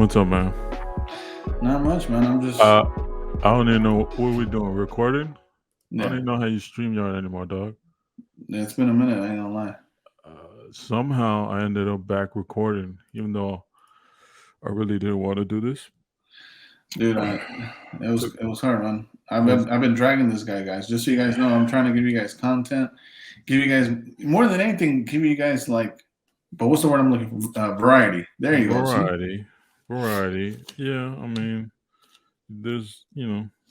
What's up, man? Not much, man. I'm just I don't even know what we doing. Recording? I don't yeah. even know how you stream yard anymore, dog. It's been a minute. I ain't gonna lie, Somehow I ended up back recording, even though I really didn't want to do this. dude. It was Took it was hard, man. I've was been I've been dragging this guy, guys. Just so you guys know, I'm trying to give you guys content, give you guys more than anything, give you guys like. But what's the word I'm looking for? Variety. There you go. See, variety. Yeah, I mean, there's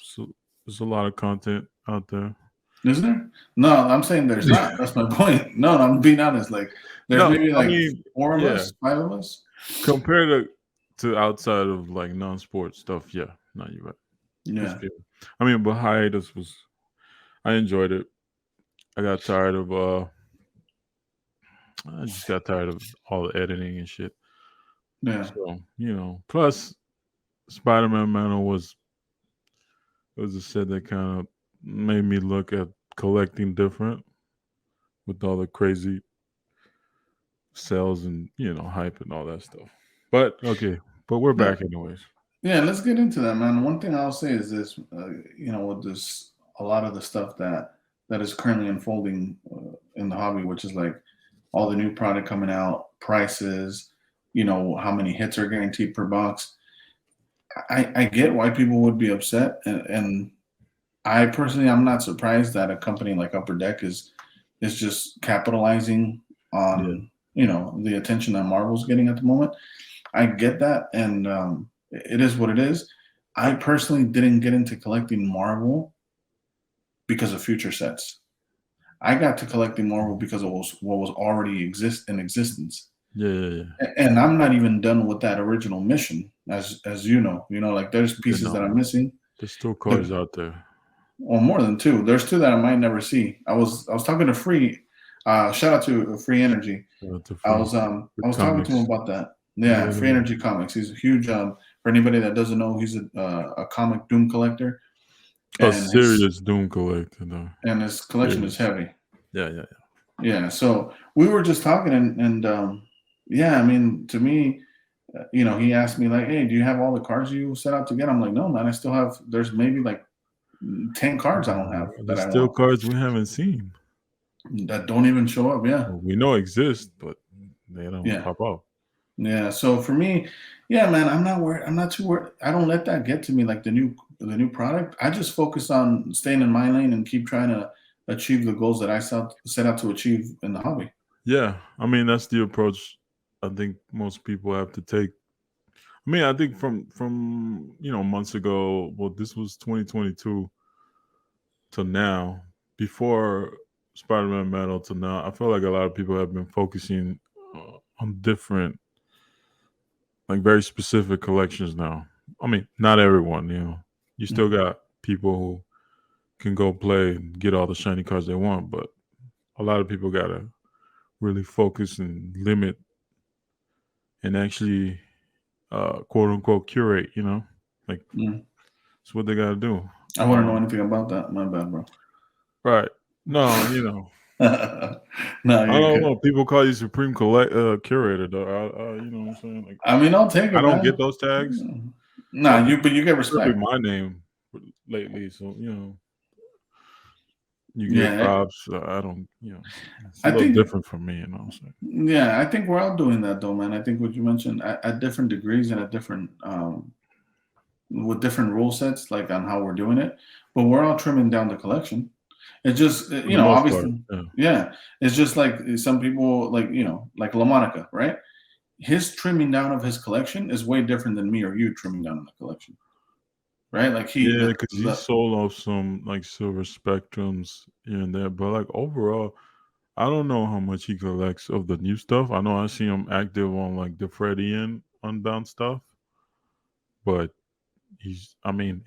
so there's a lot of content out there. isn't there? No, I'm saying there's not. That's my point. No, I'm being honest. Like, there's No, maybe I like mean, four of yeah, us, five of us. compared to outside of like non-sport stuff, yeah, no, you're right. There's Yeah. people. I mean, but hiatus was. I enjoyed it. I got tired of I just got tired of all the editing and shit. Yeah. So, plus Spider-Man Mantle was a set that kind of made me look at collecting different with all the crazy sales and, hype and all that stuff. But okay, but we're No. back anyways. Yeah, let's get into that, man. One thing I'll say is this: with this, a lot of the stuff that is currently unfolding in the hobby, which is like all the new product coming out, prices, how many hits are guaranteed per box. I get why people would be upset, and I personally, I'm not surprised that a company like Upper Deck is just capitalizing Yeah. on the attention that Marvel's getting at the moment. I get that, and it is what it is. I personally didn't get into collecting Marvel because of future sets. I got to collecting Marvel because it was what was already in existence. Yeah. And I'm not even done with that original mission, as you know. Like there's Yeah, pieces that no. I'm missing. There's still cards The, out there. well, more than two. There's two that I might never see. I was talking to Free. Shout out to Free Energy. To I free was um free I was talking to him comics. about that. Yeah, Yeah, Free yeah. Energy Comics. He's a huge for anybody that doesn't know, he's a comic Doom collector, A and his serious Doom collector though. and his collection is Serious. heavy. Yeah. Yeah, so we were just talking, and yeah, I mean, to me, he asked me like, "Hey, do you have all the cards you set out to get?" I'm like, "No, man, I still have. There's maybe like 10 cards I don't have that There's I still want cards we haven't seen. that don't even show up." Yeah, Well, we know exist, but they don't yeah. pop up. Yeah, so for me, yeah, man, I'm not worried. I'm not too worried. I don't let that get to me like the new product. I just focus on staying in my lane and keep trying to achieve the goals that I set out to achieve in the hobby. Yeah, I mean that's the approach I think most people have to take. I mean, I think from months ago. Well, this was 2022 to now. Before Spider-Man Metal to now, I feel like a lot of people have been focusing on different, like very specific collections now. I mean, not everyone. You still got people who can go play and get all the shiny cards they want, but a lot of people gotta really focus and limit and actually quote unquote curate, like Mm. it's what they gotta do. I wouldn't know anything about that. My bad, bro. Right. No, No, I you're don't good. know. People call you supreme curator though. You know what I'm saying? Like I mean, I'll take I it, don't man. get those tags. Nah, but you get Especially respect. my name lately. So, you get Yeah, props. I don't, it's a I little think. different for me, So Yeah, I think we're all doing that though, man. I think what you mentioned at different degrees and at different with different rule sets, like on how we're doing it, but we're all trimming down the collection. It's just, for the most part, obviously, yeah. yeah. It's just like some people, like like LaMonica, right? His trimming down of his collection is way different than me or you trimming down the collection, right? Like Yeah, because he sold off some like silver spectrums here and there, but like overall, I don't know how much he collects of the new stuff. I know I see him active on like the Freddy and Unbound stuff, but I mean,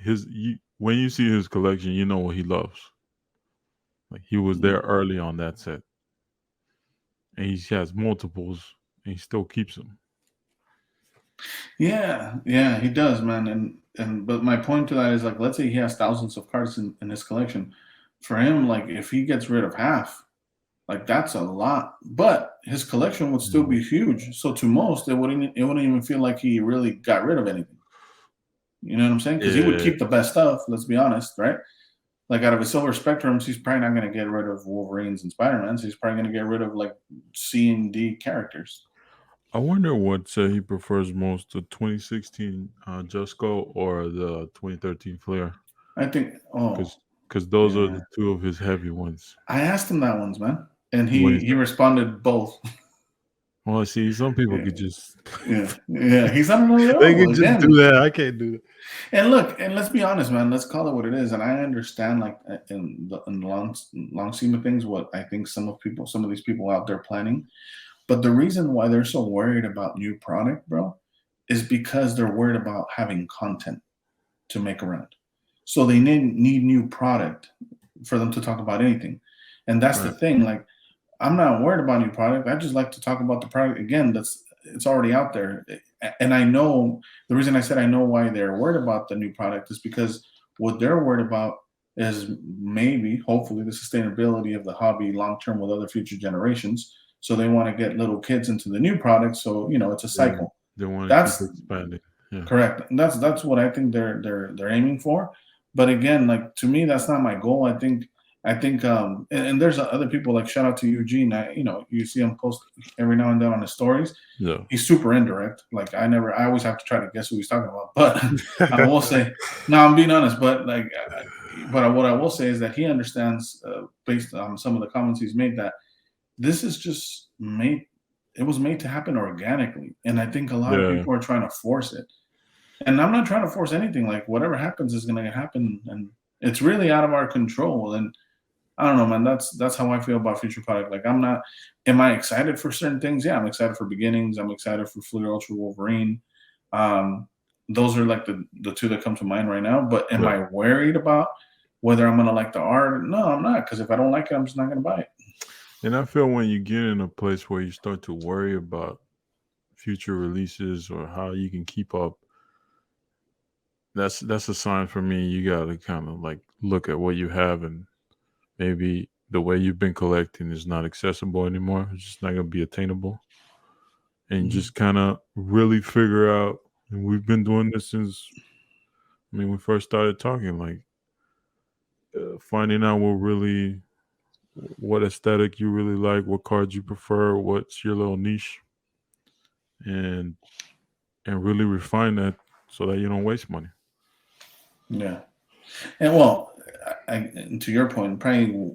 when you see his collection, you know what he loves. Like he was there early on that set, and he has multiples, and he still keeps them. yeah, he does, man. And but my point to that is like, let's say he has thousands of cards in his collection. For him, like if he gets rid of half, Like that's a lot, but his collection would still be huge. So to most, it wouldn't even feel like he really got rid of anything. You know what I'm saying? Because he would Yeah. keep the best stuff. Let's be honest, right? Like out of his silver spectrums, he's probably not going to get rid of Wolverines and Spider-Mans. He's probably going to get rid of like C and D characters. I wonder what he prefers most: the 2016 Jusco or the 2013 Flair, I think. Oh, because those are yeah. the two of his heavy ones. I asked him that once, man, and What he is it? responded both. Well, see, some people Yeah, could just yeah. He's on another they level could just do again. that. I can't do that. And look, and let's be honest, man. Let's call it what it is. And I understand, like in the long scheme of things, what I think some of these people out there planning. But the reason why they're so worried about new product, bro, is because they're worried about having content to make around. So they need new product for them to talk about anything. And that's the Right. thing. Like, I'm not worried about new product. I just like to talk about the product again. It's already out there. And I know the reason I said I know why they're worried about the new product is because what they're worried about is maybe, hopefully, the sustainability of the hobby long term with other future generations. So they want to get little kids into the new product. So it's a Yeah, cycle. they want to keep That's expanding. Yeah. correct. That's what I think they're aiming for. But again, like to me, that's not my goal. I think and there's other people like shout out to Eugene. You see him post every now and then on his stories. Yeah. He's super indirect. Like I always have to try to guess who he's talking about. But I will say, no, I'm being honest. But but what I will say is that he understands based on some of the comments he's made that this is just made. It was made to happen organically, and I think a lot of Yeah. people are trying to force it. And I'm not trying to force anything. Like whatever happens is going to happen, and it's really out of our control. And I don't know, man. That's how I feel about future product. Like I'm not. Am I excited for certain things? Yeah, I'm excited for beginnings. I'm excited for Fleer Ultra Wolverine. Um, those are like the two that come to mind right now. But am Yeah. I worried about whether I'm gonna like the art? No, I'm not. Because if I don't like it, I'm just not gonna buy it. And I feel when you get in a place where you start to worry about future releases or how you can keep up, that's a sign for me. You got to kind of like look at what you have, and maybe the way you've been collecting is not accessible anymore. It's just not going to be attainable. And Mhm. just kind of really figure out. And we've been doing this since, we first started talking, like finding out what aesthetic you really like, what cards you prefer, what's your little niche, and really refine that so that you don't waste money. Yeah. And well, and to your point, probably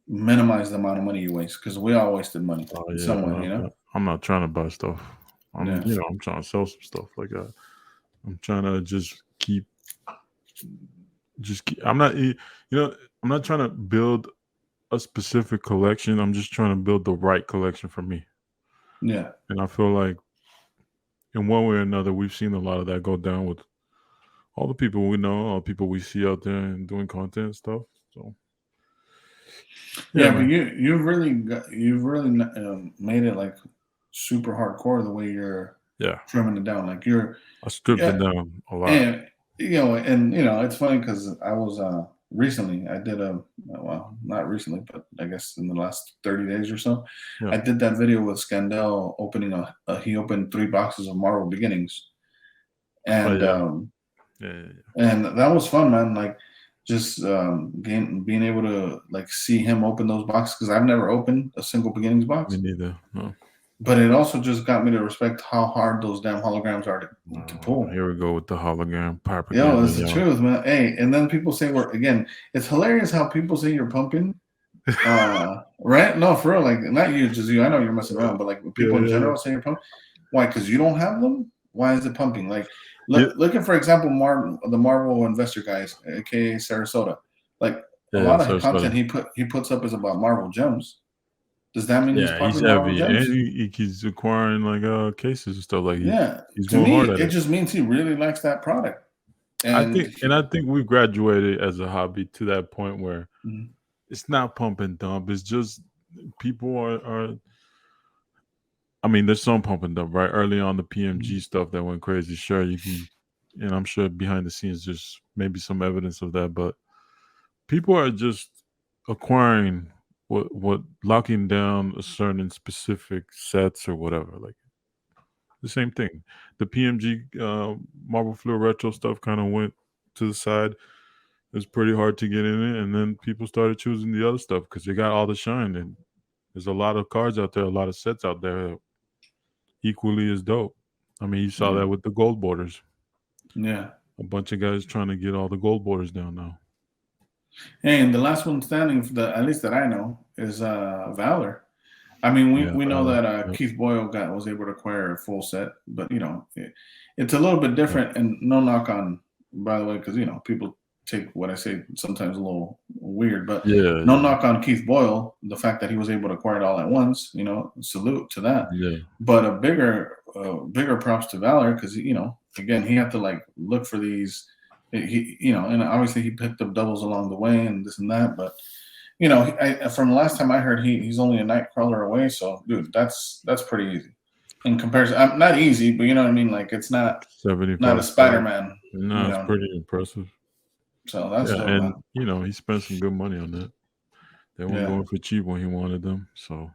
minimize the amount of money you waste because we all wasted money Oh in yeah, some way, you know? I'm not trying to buy stuff. Yeah. I'm trying to sell some stuff like that. I'm trying to I'm not, I'm not trying to build a specific collection. I'm just trying to build the right collection for me. Yeah. And I feel like in one way or another, we've seen a lot of that go down with all the people we know, all the people we see out there and doing content and stuff. So yeah, Yeah, but man. you've really made it like super hardcore the way you're Yeah. trimming it down. Like I stripped it yeah, down a lot. and it's funny because I was recently I did well, not recently, but I guess in the last 30 days or so, Yeah. I did that video with Scandell opening he opened 3 boxes of Marvel Beginnings, Oh and yeah. Yeah. and that was fun, man. Like just being able to like see him open those boxes because I've never opened a single Beginnings Me box, neither. No. but it also just got me to respect how hard those damn holograms are to pull. Here we go with the hologram Yo, propaganda, it's the y'all. truth, man. Hey, and then people say we're again. It's hilarious how people say you're pumping. Right? No, for real. Like not you, just you. I know you're messing around, but like Yeah, people in yeah, general say you're pumping. Why? Because you don't have them. Why is it pumping? Like yeah. looking for example, the Marvel investor guys, aka Sarasota. Like a Yeah, lot of so content he puts up is about Marvel gems. Does that mean he's yeah, he's pumping Marvel heavy, and gems? he keeps acquiring like cases and stuff. Like Yeah. he's To going me, hard at it it. just means he really likes that product. And I think we've graduated as a hobby to that point where Mhm. it's not pump and dump. It's just people are. I mean, there's some pump and dump, right? Early on, the PMG stuff that went crazy. Sure, you can, and I'm sure behind the scenes there's maybe some evidence of that, but people are just acquiring what locking down a certain specific sets or whatever. Like the same thing. The PMG Marble Fluor Retro stuff kind of went to the side. It was pretty hard to get in it, and then people started choosing the other stuff because they got all the shine. And there's a lot of cards out there, a lot of sets out there, equally as dope. I mean, you saw that with the gold borders. Yeah. A bunch of guys trying to get all the gold borders down now. And the last one standing, at least that I know, is Valor. I mean, we know that Keith Boyle was able to acquire a full set, but it's a little bit different. And no knock on, by the way, because people take what I say sometimes a little weird, but no knock on Keith Boyle, the fact that he was able to acquire it all at once. Salute to that. Yeah. But a bigger props to Valor because again he had to look for these. And obviously he picked up doubles along the way and this and that, but from the last time I heard, he's only a night crawler away. So, dude, that's pretty easy in comparison. Not easy, but you know what I mean. Like it's not a Spider-Man. No, it's pretty impressive. So that's dope, and man. he spent some good money on that. They weren't going for cheap when he wanted them. So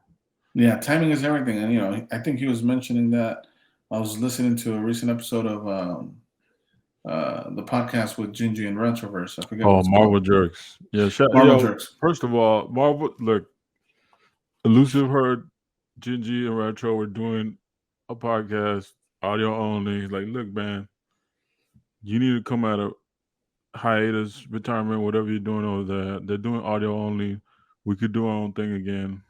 yeah, timing is everything. And I think he was mentioning that. I was listening to a recent episode of the podcast with Gingy and Retroverse. I forget. Oh, Marvel Jerks. Yeah, Marvel Jerks. First of all, Marvel. Look, Elusive heard Gingy and Retro were doing a podcast, audio only. Like, look, man, you need to come out of hiatus, retirement, whatever you're doing over there. They're doing audio only. We could do our own thing again.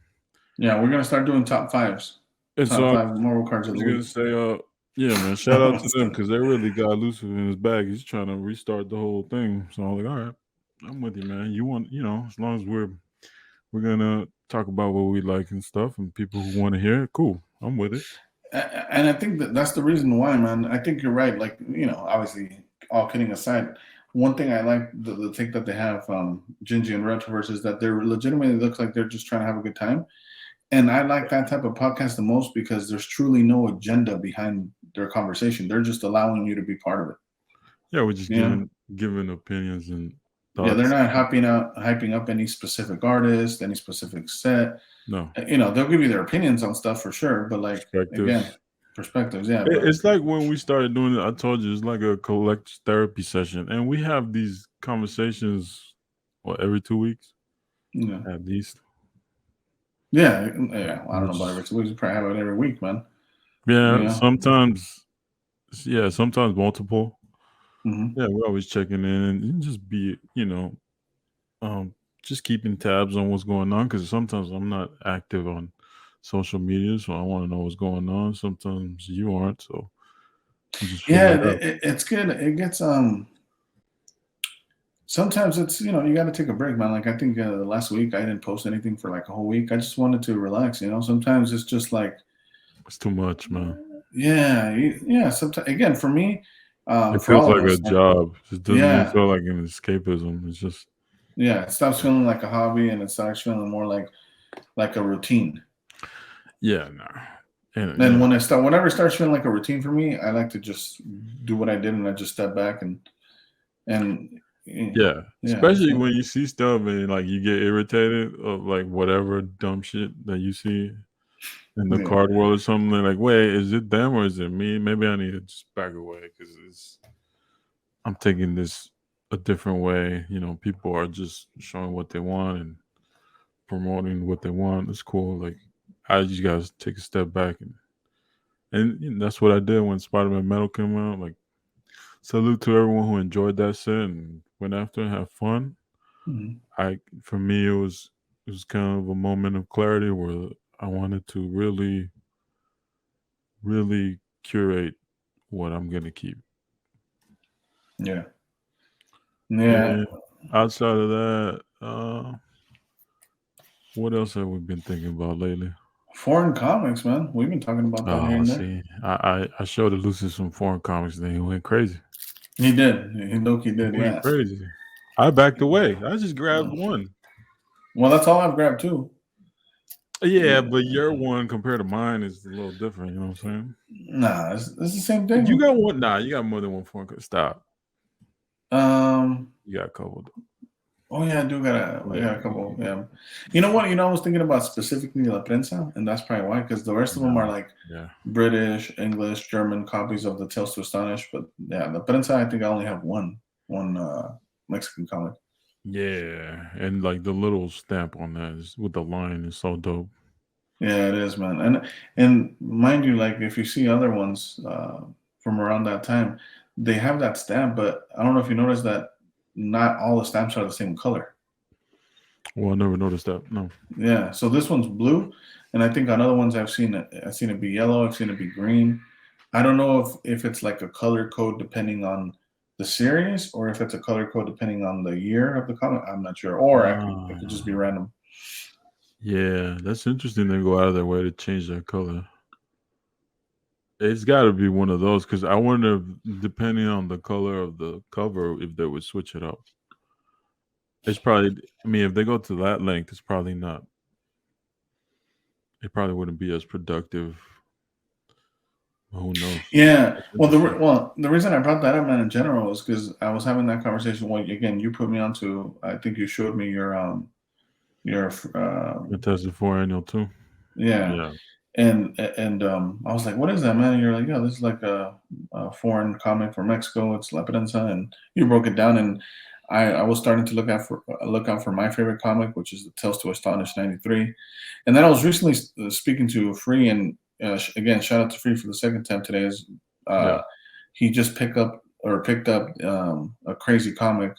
Yeah, we're gonna start doing top fives. And top five Marvel cards of the week. I was gonna say, yeah, man, shout out to them because they really got Elusive in his bag. He's trying to restart the whole thing. So I'm like, all right, I'm with you, man. You want, as long as we're gonna talk about what we like and stuff, and people who want to hear it, cool. I'm with it. And I think that's the reason why, man. I think you're right. Like, obviously, all kidding aside, one thing I like the take that they have Gingy and Retroverse is that they're legitimately looks like they're just trying to have a good time. And I like that type of podcast the most because there's truly no agenda behind their conversation. They're just allowing you to be part of it. Yeah, we're just giving opinions and thoughts. Yeah, they're not hyping up any specific artist, any specific set. No. They'll give you their opinions on stuff for sure, but perspectives. Yeah. It's like when we started doing it, I told you, it's like a collect therapy session. And we have these conversations, every 2 weeks? Yeah. At least. Yeah. I don't know about every 2 weeks. We probably have it every week, man. Yeah, sometimes multiple. Mm-hmm. Yeah, we're always checking in and just be, just keeping tabs on what's going on because sometimes I'm not active on social media, so I want to know what's going on. Sometimes you aren't, so it's good. It gets sometimes it's you got to take a break, man. Like I think last week I didn't post anything for like a whole week. I just wanted to relax. Sometimes it's just like it's too much, man. Yeah. Sometimes again for me, it feels like a job. It doesn't feel like an escapism. It's just it stops feeling like a hobby and it starts feeling more like a routine. Yeah, no. And whenever it starts feeling like a routine for me, I like to just do what I did and I just step back and especially when you see stuff and like you get irritated of like whatever dumb shit that you see in the card world or something. Like, wait, is it them or is it me? Maybe I need to just back away because I'm taking this a different way. People are just showing what they want and promoting what they want. It's cool. Like, I just gotta take a step back and that's what I did when Spider-Man Metal came out. Like, salute to everyone who enjoyed that set and went after and had fun. Mm-hmm. For me, it was kind of a moment of clarity where I wanted to really, really curate what I'm gonna keep. Yeah. And outside of that, what else have we been thinking about lately? Foreign comics, man. We've been talking about that here and there. See, I showed Lucy some foreign comics, and he went crazy. He did. He did. He went crazy. I backed away. I just grabbed one. Well, that's all I've grabbed too. Yeah, but your one compared to mine is a little different. You know what I'm saying? Nah, it's the same thing. You got one? Nah, you got more than one foreign. Stop. You got a couple. Oh yeah, I got a couple. Yeah, you know what? I was thinking about specifically La Prensa, and that's probably why, because the rest of them are like Yeah. British, English, German copies of the Tales to Astonish. But yeah, La Prensa, I think I only have one Mexican comic. Yeah, and like the little stamp on that is with the line is so dope. Yeah, it is, man. And mind you, like if you see other ones from around that time, they have that stamp, but I don't know if you noticed that not all the stamps are the same color. Well, I never noticed that. No. Yeah, so this one's blue, and I think on other ones I've seen it be yellow, I've seen it be green. I don't know if it's like a color code depending on the series, or if it's a color code depending on the year of the comic. I'm not sure, or it could just be Ah, random. yeah, that's interesting. They go out of their way to change that color. It's got to be one of those because I wonder, depending on the color of the cover, if they would switch it up. It's probably. I mean, if they go to that length, it's probably not. It probably wouldn't be as productive. Who knows? Yeah, That's interesting. the reason I brought that up, man, in general, is because I was having that conversation. Well, again, you put me onto. I think you showed me your Fantastic Four annual too. yeah, Yeah, and I was like, "What is that, man?" And you're like, "Yeah, this is like a foreign comic from Mexico. It's La Prensa," and you broke it down, and I was starting to look out for my favorite comic, which is the Tales to Astonish '93, and then I was recently speaking to Free, and again, shout out to Free for the second time today. Is yeah. he just picked up a crazy comic,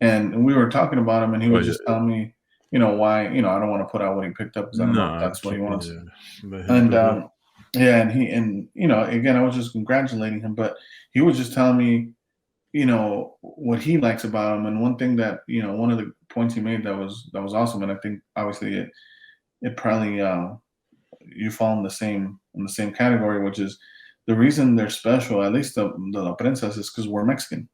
and we were talking about him, and he Oh was yeah. just telling me, why, I don't want to put out what he picked up because I don't know if Nah, that's what he keep it. wants. Yeah, let him And do that. yeah, and again, I was just congratulating him, but he was just telling me, what he likes about him, and one thing that one of the points he made that was awesome, and I think obviously it probably you fall in the same category, which is the reason they're special, at least the La Prensas, is because we're Mexican.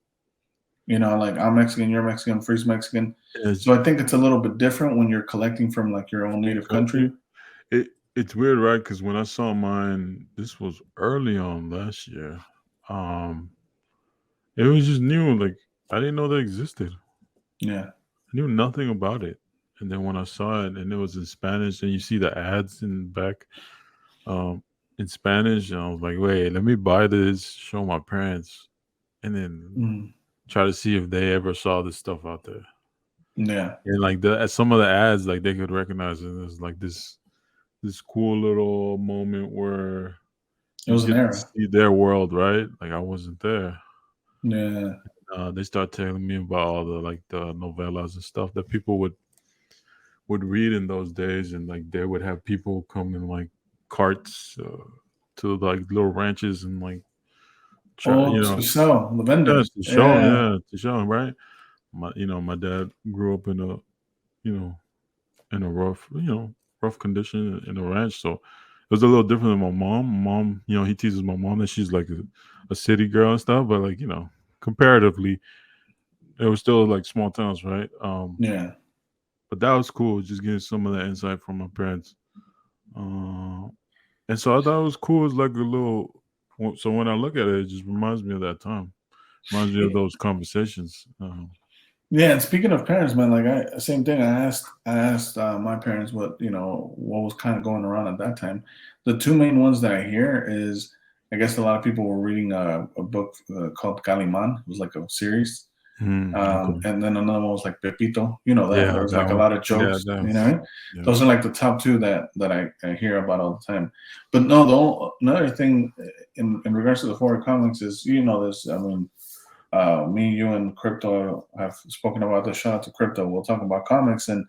Like I'm Mexican, you're Mexican, Free's Mexican. It's So I think it's a little bit different when you're collecting from like your own your native country. country. It's weird, right? Because when I saw mine, this was early on last year. Um, it was just new. Like I didn't know they existed. Yeah. I knew nothing about it. And then when I saw it, and it was in Spanish, and you see the ads in the back, um, in Spanish, and I was like, wait, let me buy this, show my parents, and then Mm. try to see if they ever saw this stuff out there. Yeah. And like some of the ads, like they could recognize it as like this cool little moment where It you was an get to era. see their world, right? Like I wasn't there. Yeah. They start telling me about all the like the novellas and stuff that people would read in those days, and like they would have people come in like carts to like little ranches and like try, Oh, to sell the yeah, vendors. to show, Yeah. yeah, to show 'em, right? My dad grew up in a you know in a rough condition in a ranch, so it was a little different than my mom. Mom, he teases my mom that she's like a city girl and stuff, but like comparatively, it was still like small towns, right? Yeah. But that was cool, just getting some of that insight from my parents. Uh, and so I thought it was cool. It's like a little. So when I look at it, it just reminds me of that time. Reminds me of those conversations. Yeah, and speaking of parents, man, like same thing. I asked my parents what was kind of going around at that time. The two main ones that I hear is, I guess a lot of people were reading a book called Calimán. It was like a series, Okay. and then another one was like Pepito. You know that there Yeah, was that like a one. lot of Yeah, jokes. that You was. know, Yeah. those are like the top two that I hear about all the time. But no, another thing in regards to the foreign comics is this. I mean, me, you, and Crypto have spoken about this. Shout out to Crypto. We'll talk about comics, and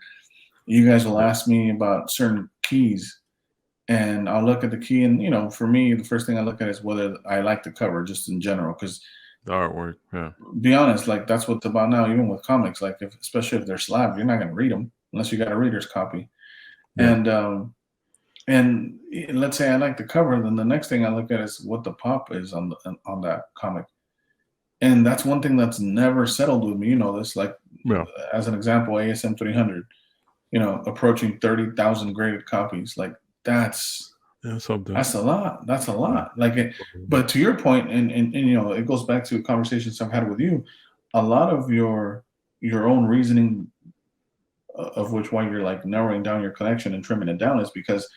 you guys will Yeah. ask me about certain keys, and I'll look at the key, and for me, the first thing I look at is whether I like the cover, just in general. Because The artwork. Yeah. be honest, like that's what it's about now. Even with comics, like especially if they're slabbed, you're not going to read them unless you got a reader's copy. Yeah. And let's say I like the cover, then the next thing I look at is what the pop is on that comic. And that's one thing that's never settled with me. This, like, Yeah. as an example, ASM 300, approaching 30,000 graded copies. Like, that's Yeah. Something. that's a lot. That's a Yeah. lot. Like, but to your point, and it goes back to conversations I've had with you. A lot of your your own reasoning of which why you're like narrowing down your collection and trimming it down is because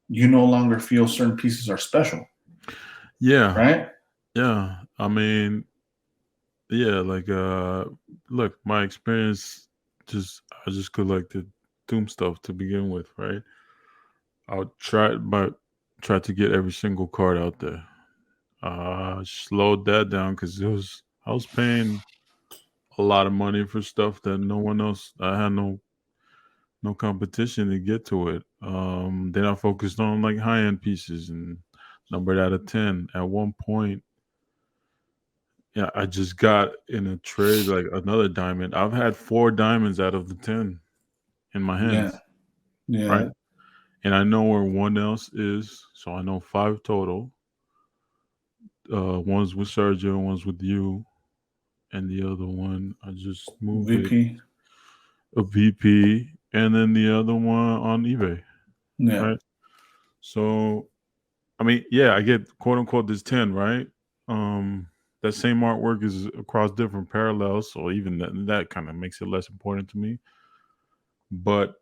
you no longer feel certain pieces are special, Yeah, right? yeah. I mean, yeah, like look, my experience I just collected Doom stuff to begin with, right? I would try to get every single card out there. Slowed that down because it was I was paying a lot of money for stuff that no one else I had no competition to get to it. Then I focused on like high end pieces and numbered out of 10. At one point, yeah, I just got in a trade like another diamond. I've had 4 diamonds out of the 10 in my Yeah, hands, yeah. right? And I know where one else is, so I know 5 total. One's with Sergio, one's with you, and the other one I just moved it VP. a VP, and then the other one on eBay, Yeah. right? So I mean, yeah, I get quote unquote this 10, right? Um, that same artwork is across different parallels, so even that kind of makes it less important to me. But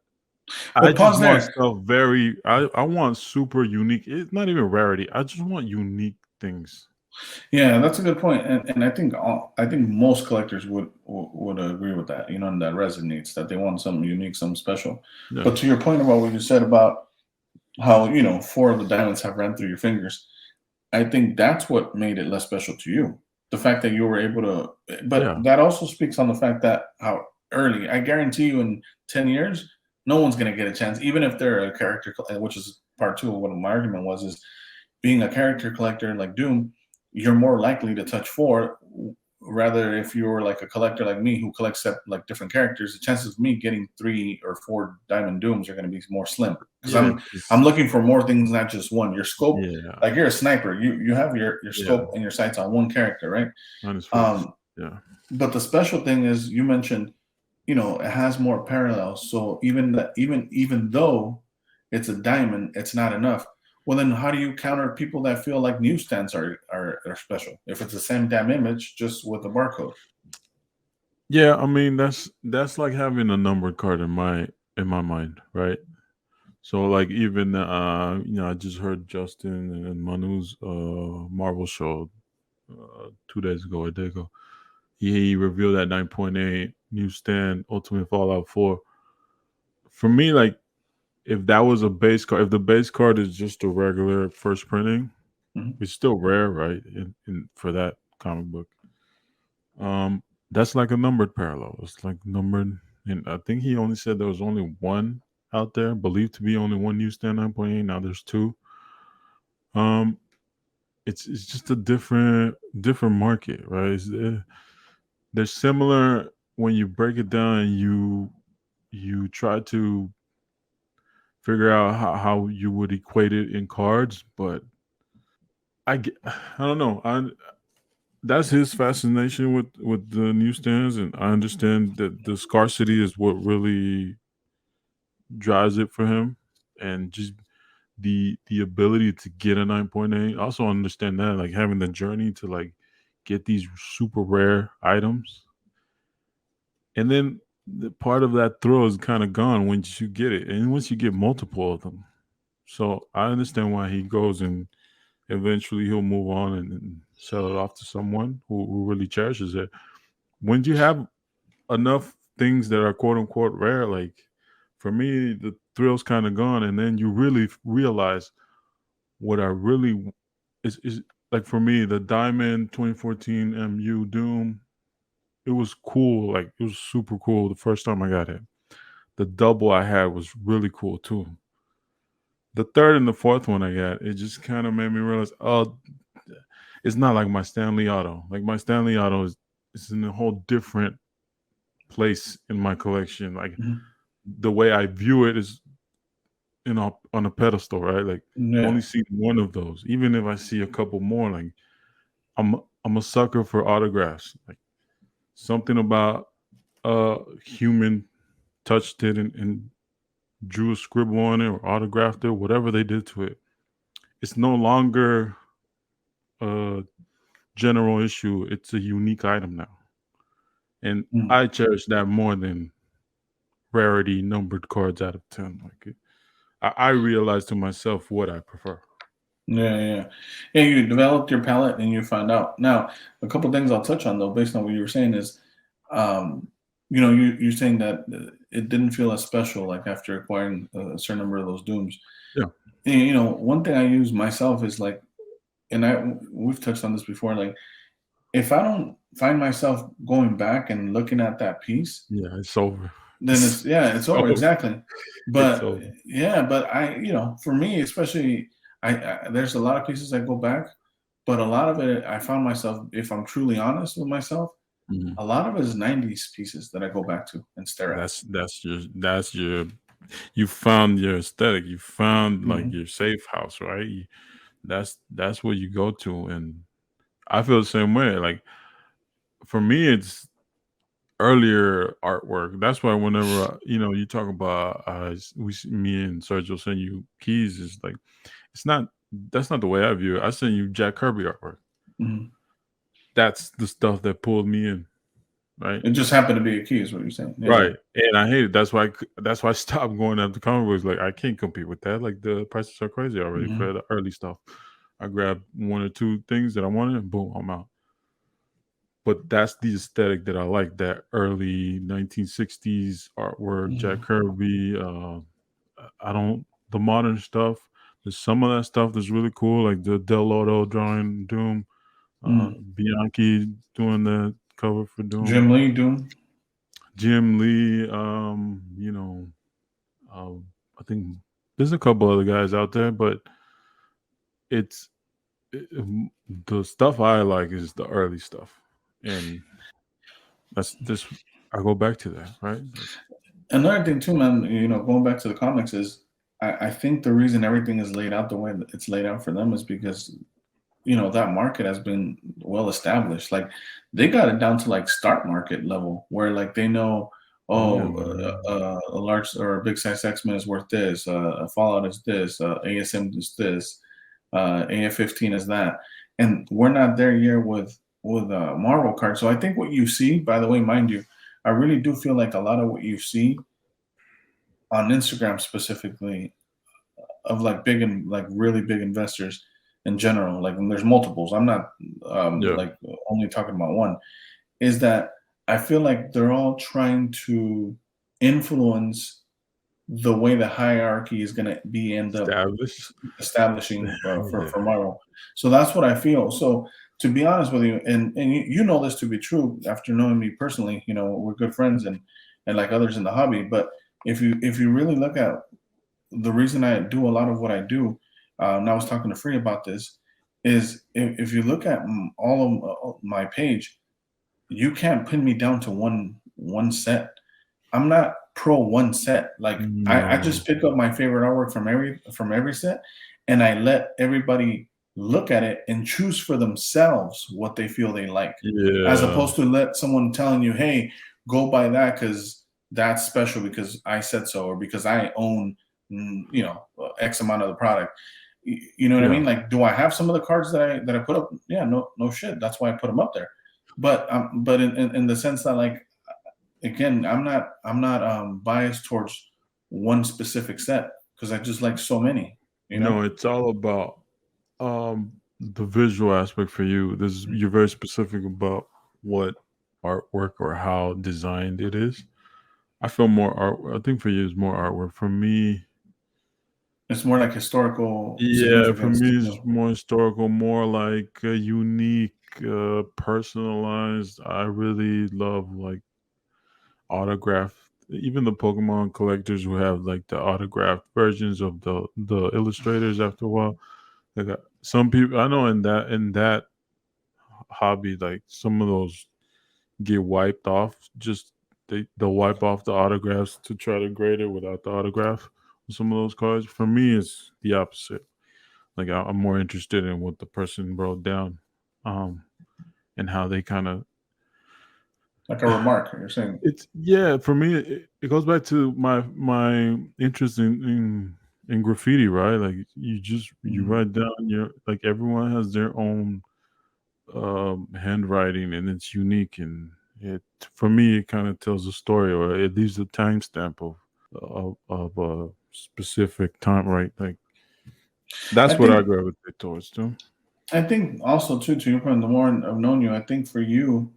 I But just pause want there. stuff I want super unique. It's not even rarity. I just want unique things. Yeah, that's a good point, and I think most collectors would agree with that. You know, and that resonates that they want something unique, something special. Yeah. But to your point about what you said about how 4 of the diamonds have ran through your fingers, I think that's what made it less special to you. The fact that you were able to, but Yeah. that also speaks on the fact that how early. I guarantee you, in 10 years, no one's gonna get a chance, even if they're a character, which is part two of what my argument was, is being a character collector like Doom, you're more likely to touch 4. Rather, if you're like a collector like me who collects like different characters, the chances of me getting 3 or 4 diamond Dooms are going to be more slim because Yeah. I'm looking for more things, not just one. Your scope, Yeah. like you're a sniper, you have your Yeah. scope and your sights on one character, right? Mine is focused. Um, Yeah. but the special thing is, you mentioned, it has more parallels. So even though it's a diamond, it's not enough. Well, then how do you counter people that feel like newsstands are special if it's the same damn image just with a barcode? Yeah, I mean that's like having a numbered card in my mind, right? So like even I just heard Justin and Manu's Marvel show 2 days ago, a day ago. He revealed that 9.8 newsstand Ultimate Fallout 4. For me, like if that was a base card, if the base card is just a regular first printing, Mhm. it's still rare, right? For that comic book. That's like a numbered parallel. It's like numbered, and I think he only said there was only one out there, believed to be only one newsstand 9.8. Now there's two. Um, it's just a different market, right? They're similar when you break it down and you try to figure out how you would equate it in cards, but I don't know. That's his fascination with the newsstands, and I understand that the scarcity is what really drives it for him, and just the ability to get a 9.8. Also understand that like having the journey to like get these super rare items, and then the part of that thrill is kind of gone once you get it, and once you get multiple of them. So I understand why he goes and eventually he'll move on and sell it off to someone who really cherishes it. When you have enough things that are quote unquote rare, like for me, the thrill's kind of gone, and then you really realize what I really is like for me, the Diamond 2014 MU Doom. It was cool, like it was super cool the first time I got it. The double I had was really cool too. The third and the fourth one I got, it just kind of made me realize, oh, it's not like my Stanley Auto. Like my Stanley Auto is in a whole different place in my collection. Like Mhm. the way I view it is on a pedestal, right? Like I've Yeah. only seen one of those. Even if I see a couple more, like I'm a sucker for autographs. Like something about a human touched it and drew a scribble on it or autographed it, whatever they did to it. It's no longer a general issue. It's a unique item now. and Mm. I cherish that more than rarity numbered cards out of 10. Like I realize to myself what I prefer. Yeah, yeah, yeah. You developed your palate, and you find out. Now, a couple things I'll touch on though, based on what you were saying, is, um, you're saying that it didn't feel as special, like after acquiring a certain number of those dooms. Yeah, And, one thing I use myself is like, and we've touched on this before. Like, if I don't find myself going back and looking at that piece, yeah, it's over. then it's over, Over. exactly. It's But over. yeah, but for me especially, there's a lot of pieces I go back, but a lot of it I found myself, if I'm truly honest with myself, Mhm. a lot of it is 90s pieces that I go back to and stare at. That's your you found your aesthetic. You found like Mhm. your safe house, right? That's what you go to, and I feel the same way. Like for me, it's earlier artwork. That's why whenever you talk about me and Sergio send you keys, is like it's not that's not the way I view it. I send you Jack Kirby artwork. Mhm. That's the stuff that pulled me in, right? It just happened to be a key, is what you're saying. Yeah, yeah. Right, and I hate it. That's why I stopped going after comic books. Like I can't compete with that. Like the prices are crazy already Mhm. for the early stuff. I grab one or two things that I wanted, and boom, I'm out. But that's the aesthetic that I like. That early 1960s artwork, Jack Mhm. Kirby. I don't the modern stuff. There's some of that stuff that's really cool, like the Del Lotto drawing Doom, Mhm. Bianchi doing the cover for Doom, Jim Lee, Doom. Jim Lee. I think there's a couple other guys out there, but it's the stuff I like is the early stuff, and that's this. I go back to that, right? Like, Another thing too, man, going back to the comics, is I think the reason everything is laid out the way that it's laid out for them is because that market has been well established. Like, they got it down to like start market level, where like they know, yeah, oh, man. a large or a big size X-Men is worth this, a Fallout is this, ASM is this, AF-15 is that, and we're not there yet with Marvel cards. So I think what you see, by the way, mind you, I really do feel like a lot of what you see on Instagram specifically, of like big and like really big investors in general, like, and there's multiples. I'm not Yeah, like only talking about one. Is that I feel like they're all trying to influence the way the hierarchy is going to be end up established. establishing Yeah, for Marvel. So that's what I feel. So to be honest with you, and you know this to be true after knowing me personally, we're good friends, and like others in the hobby. But if you really look at the reason I do a lot of what I do, and I was talking to Free about this, is if you look at all of my page, you can't pin me down to one set. I'm not pro one set. Like, I no, just pick up my favorite artwork from every set, and I let everybody look at it and choose for themselves what they feel they like, as yeah, opposed to let someone telling you, "Hey, go buy that because that's special because I said so, or because I own X amount of the product." You know what I yeah. mean? Like, do I have some of the cards that I put up? Yeah, no shit. That's why I put them up there. But in the sense that, like, again, I'm not biased towards one specific set because I just like so many. You know. No, it's all about the visual aspect for you. You're very specific about what artwork or how designed it is. I feel more art. I think for you is more artwork. For me, It's more like historical yeah, for significance. me it's more historical, more like unique, personalized. I really love like autograph. Even the Pokemon collectors who have like the autographed versions of the illustrators. After a while, like some people I know in that hobby, like some of those get wiped off. Just they'll wipe off the autographs to try to grade it without the autograph on some of those cards. For me, it's the opposite. Like I'm more interested in what the person wrote down, um, and how they kind of. Like a remark, you're saying. It's yeah. For me, it goes back to my interest in graffiti, right? Like you Mhm. write down your like everyone has their own handwriting and it's unique, it for me it kind of tells a story, or it leaves a timestamp of a specific time, right? Like I that's what I think gravitate towards too. I think also too, to your point, the more I've known you, I think for you,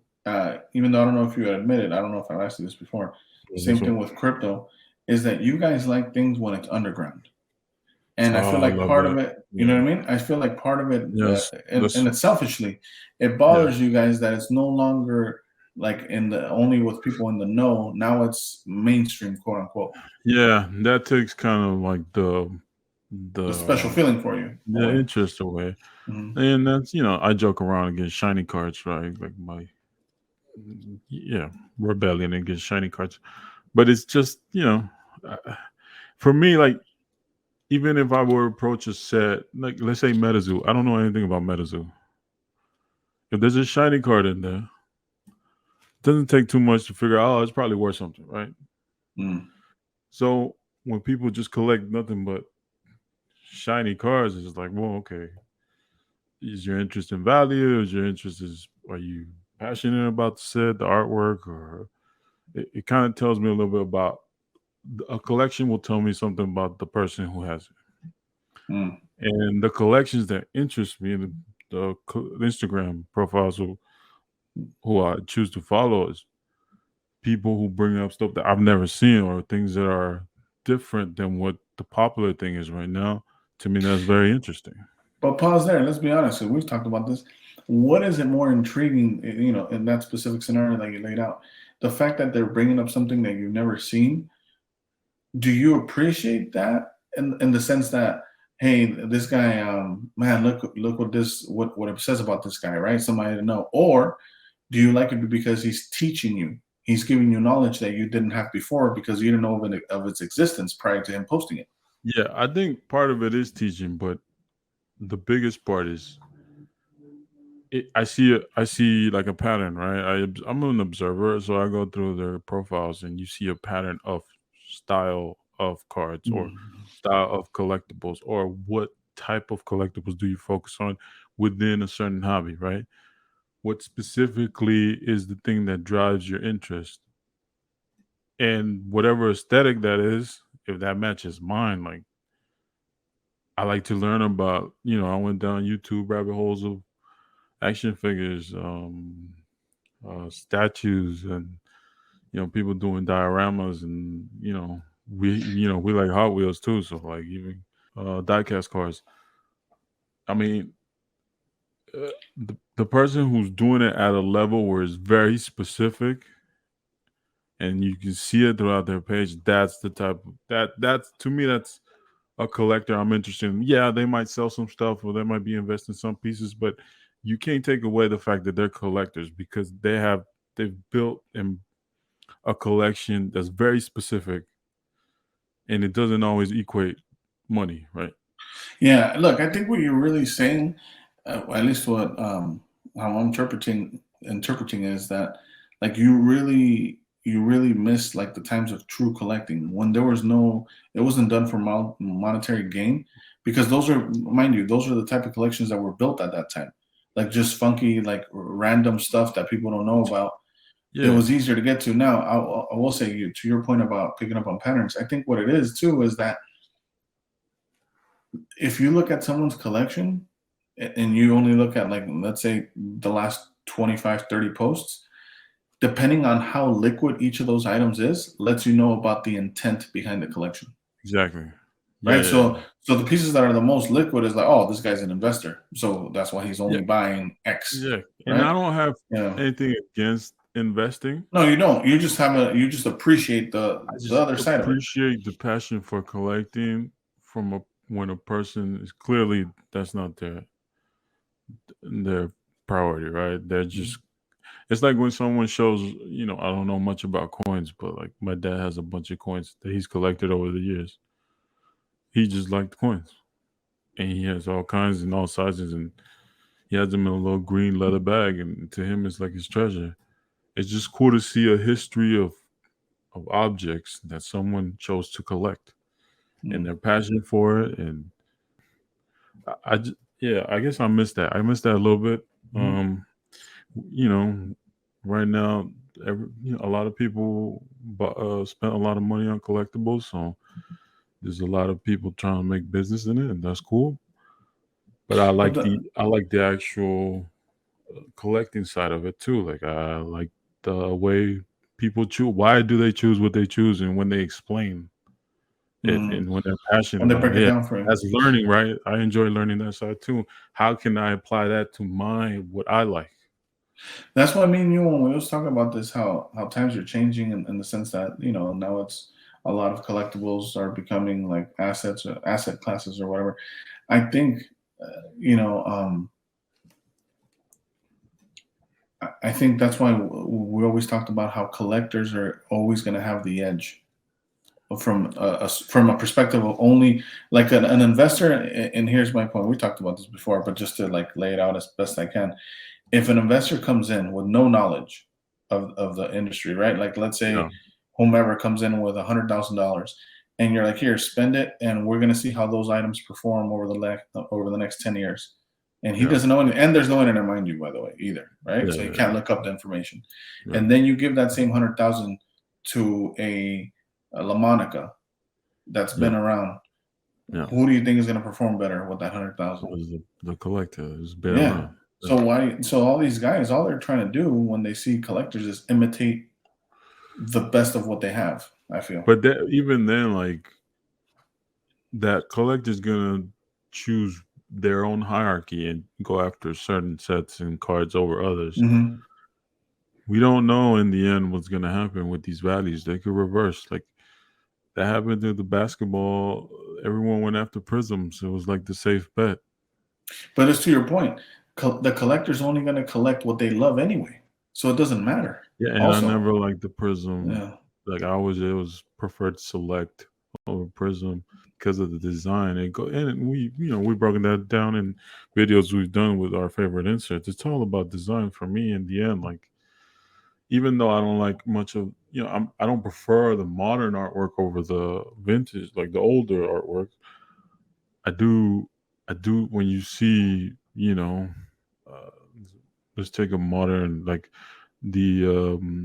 even though I don't know if you admit it, I don't know if I've asked you this before. Same So, thing with crypto, is that you guys like things when it's underground, and I feel oh, I like love part of that. it, you know Yeah. what I mean. I feel like part of it, Yes. and That's it's selfishly, it yeah. bothers you guys that it's no longer like in the only with people in the know. Now it's mainstream, quote unquote. Yeah. That takes kind of like The special the feeling for you the away. interest away. Mhm. And that's, I joke around against shiny cards, right? Like yeah, rebellion against shiny cards. But it's just, uh, for me, like, even if I were to approach a set, like, let's say MetaZoo, I don't know anything about MetaZoo. If there's a shiny card in there, it doesn't take too much to figure out, oh, it's probably worth something, right? Mm. So when people just collect nothing but shiny cards, it's like, well, okay, is your interest in value? Are you passionate about the set, the artwork, or it kind of tells me a little bit about a collection will tell me something about the person who has it. Mm. And the collections that interest me, and the Instagram profiles who I choose to follow is people who bring up stuff that I've never seen, or things that are different than what the popular thing is right now. To me, that's very interesting. But pause there. Let's be honest. We've talked about this. What is it more intriguing, in that specific scenario that you laid out? The fact that they're bringing up something that you've never seen. Do you appreciate that in the sense that, hey, this guy, man, look what it says about this guy, right? Somebody to know. Or do you like it because he's teaching you? He's giving you knowledge that you didn't have before because you didn't know of its existence prior to him posting it. Yeah, I think part of it is teaching, but the biggest part is I see like a pattern, right? I'm an observer, so I go through their profiles, and you see a pattern of style of cards, or Mm. style of collectibles, or what type of collectibles do you focus on within a certain hobby, right? What specifically is the thing that drives your interest, and whatever aesthetic that is, if that matches mine, like, I like to learn about, I went down YouTube rabbit holes of action figures, statues, and people doing dioramas, and we like Hot Wheels too, so like even diecast cars. I mean, the person who's doing it at a level where it's very specific, and you can see it throughout their page. That's the type of, that's to me, that's a collector I'm interested in. Yeah, they might sell some stuff, or they might be investing some pieces, but you can't take away the fact that they're collectors, because they've built a collection that's very specific, and it doesn't always equate money, right? Yeah, look, I think what you're really saying, at least what how I'm interpreting is that like you really miss like the times of true collecting when there was no it wasn't done for monetary gain, because those are, mind you, those are the type of collections that were built at that time, like just funky like random stuff that people don't know about. It Yeah, was easier to get to. Now I will say, you to your point about picking up on patterns, I think what it is too is that if you look at someone's collection and you only look at, like, let's say the last 25, 30 posts, depending on how liquid each of those items is, lets you know about the intent behind the collection. exactly. Yeah, Right. yeah, So the pieces that are the most liquid is like, oh, this guy's an investor. So that's why he's yeah, only buying X. yeah. And I Right. don't have Yeah. anything against investing. No, you don't. You just appreciate I the just other side of it. appreciate the passion for collecting from when a person is clearly that's not their priority, right? They're just, it's like when someone shows, I don't know much about coins, but like my dad has a bunch of coins that he's collected over the years. He just liked coins, and he has all kinds and all sizes, and he has them in a little green leather bag, and to him, it's like his treasure. It's just cool to see a history of objects that someone chose to collect, and Mm. their passion for it. And yeah, I guess I missed that. I missed that a little bit. Mhm. You know, right now, a lot of people spent a lot of money on collectibles, so there's a lot of people trying to make business in it, and that's cool. But But the, I like the actual collecting side of it too. Like I like the way people choose. Why do they choose what they choose, and when they explain it, mm, and when they're passionate when they about break it. it Yeah, down for you. that's learning, right? I enjoy learning that side too. How can I apply that to what I like? That's what I mean. You when we was talking about this, how times are changing in the sense that now it's a lot of collectibles are becoming like assets or asset classes or whatever. I think you know I think that's why we always talked about how collectors are always going to have the edge from a perspective of only like an investor. And here's my point. We talked about this before, but just to like lay it out as best I can. If an investor comes in with no knowledge of the industry, right? Like let's say Yeah, whomever comes in with $100,000, and you're like, here, spend it, and we're gonna see how those items perform over the next 10 years. And he yeah, doesn't know any, and there's no internet, mind you, by the way, either, right? yeah, So he yeah, can't look up the information. yeah, And then you give that same 100,000 to a La Monica that's yeah, been around. yeah. Who do you think is gonna perform better with that 100,000? Was the collector has been Yeah. around. Yeah. So all these guys, all they're trying to do when they see collectors is imitate the best of what they have, I feel. But even then, like that collector's gonna choose their own hierarchy and go after certain sets and cards over others. Hmm. We don't know in the end what's gonna happen with these values. They could reverse. Like that happened to the basketball. Everyone went after prisms. It was like the safe bet. But it's to your point. The collector's only going to collect what they love anyway, so it doesn't matter. Yeah, and I Also, never liked the prism. yeah. Like it was preferred select over prism because of the design. And we broken that down in videos we've done with our favorite inserts. It's all about design for me in the end. Like even though I don't like much of I don't prefer the modern artwork over the vintage, like the older artwork. I do when you see uh, let's take a modern like the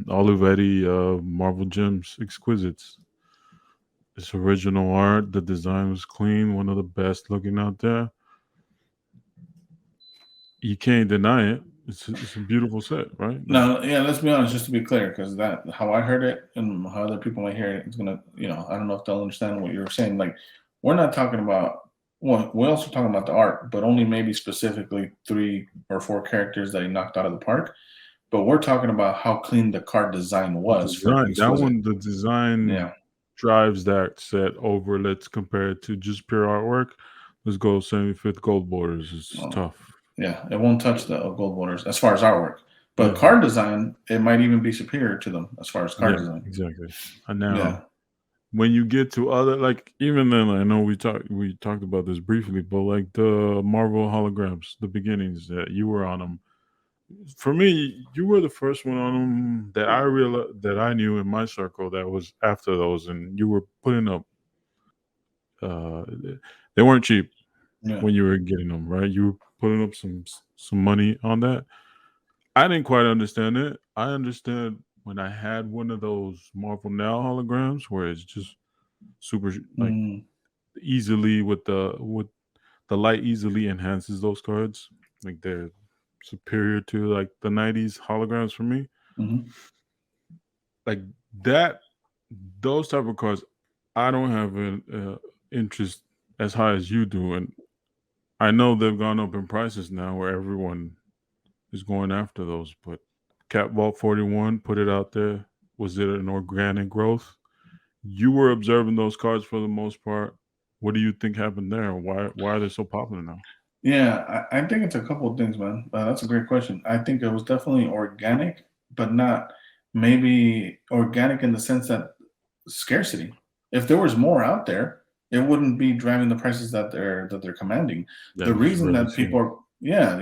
Olivetti Marvel Gems Exquisites. It's original art. The design was clean, one of the best looking out there. You can't deny it. It's a beautiful set, right? Like, Now, yeah, let's be honest, just to be clear, because that how I heard it and how other people might hear it, it's gonna, I don't know if they'll understand what you're saying. Like, we're not talking about. Well, we're also talking about the art, but only maybe specifically 3 or 4 characters that he knocked out of the park. But we're talking about how clean the card design the was for design, that Exquisite. one, the design Yeah. drives that set over. Let's compare it to just pure artwork. Let's go 75th gold borders. It's Oh, tough. yeah, it won't touch the gold borders as far as artwork, but Yeah, card design, it might even be superior to them as far as card yeah, design. exactly. And now Yeah. when you get to other like even then I know we talked about this briefly, but like the Marvel holograms, the beginnings that you were on them. For me, you were the first one on them that I realized that I knew in my circle that was after those, and you were putting up. Uh, they weren't cheap Yeah. when you were getting them, right? You were putting up some money on that. I didn't quite understand it. I understood when I had one of those Marvel Now holograms where it's just super like Mm-hmm. easily with the light easily enhances those cards. Like they're superior to like the 90s holograms for me. Mm-hmm. Like that those type of cards I don't have an interest as high as you do, and I know they've gone up in prices now where everyone is going after those. But Cap Vault 41 put it out there. Was it an organic growth? You were observing those cards for the most part. What do you think happened there? Why are they so popular now? Yeah, I think it's a couple of things, man. That's a great question. I think it was definitely organic, but not maybe organic in the sense that scarcity. If there was more out there, it wouldn't be driving the prices that they're commanding. Yeah, The you just reason rarely that see people them. are, yeah,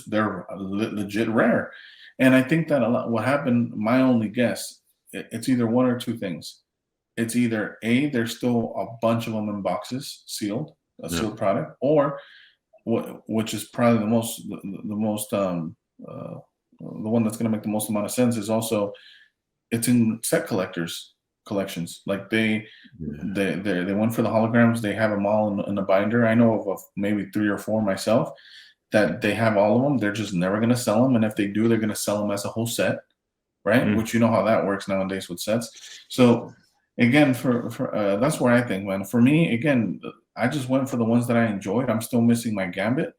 they're legit rare, and I think that a lot what happened. My only guess, it's either one or two things. It's either A, there's still a bunch of them in boxes, sealed, a Yeah, sealed product, or which is probably the most uh, the one that's going to make the most amount of sense is also it's in set collectors collections. Like they went for the holograms. They have them all in a binder. I know of maybe 3 or 4 myself that they have all of them. They're just never going to sell them, and if they do, they're going to sell them as a whole set, right? Which you know how that works nowadays with sets. So again, for that's where I think, man. For me, again, I just went for the ones that I enjoyed. I'm still missing my Gambit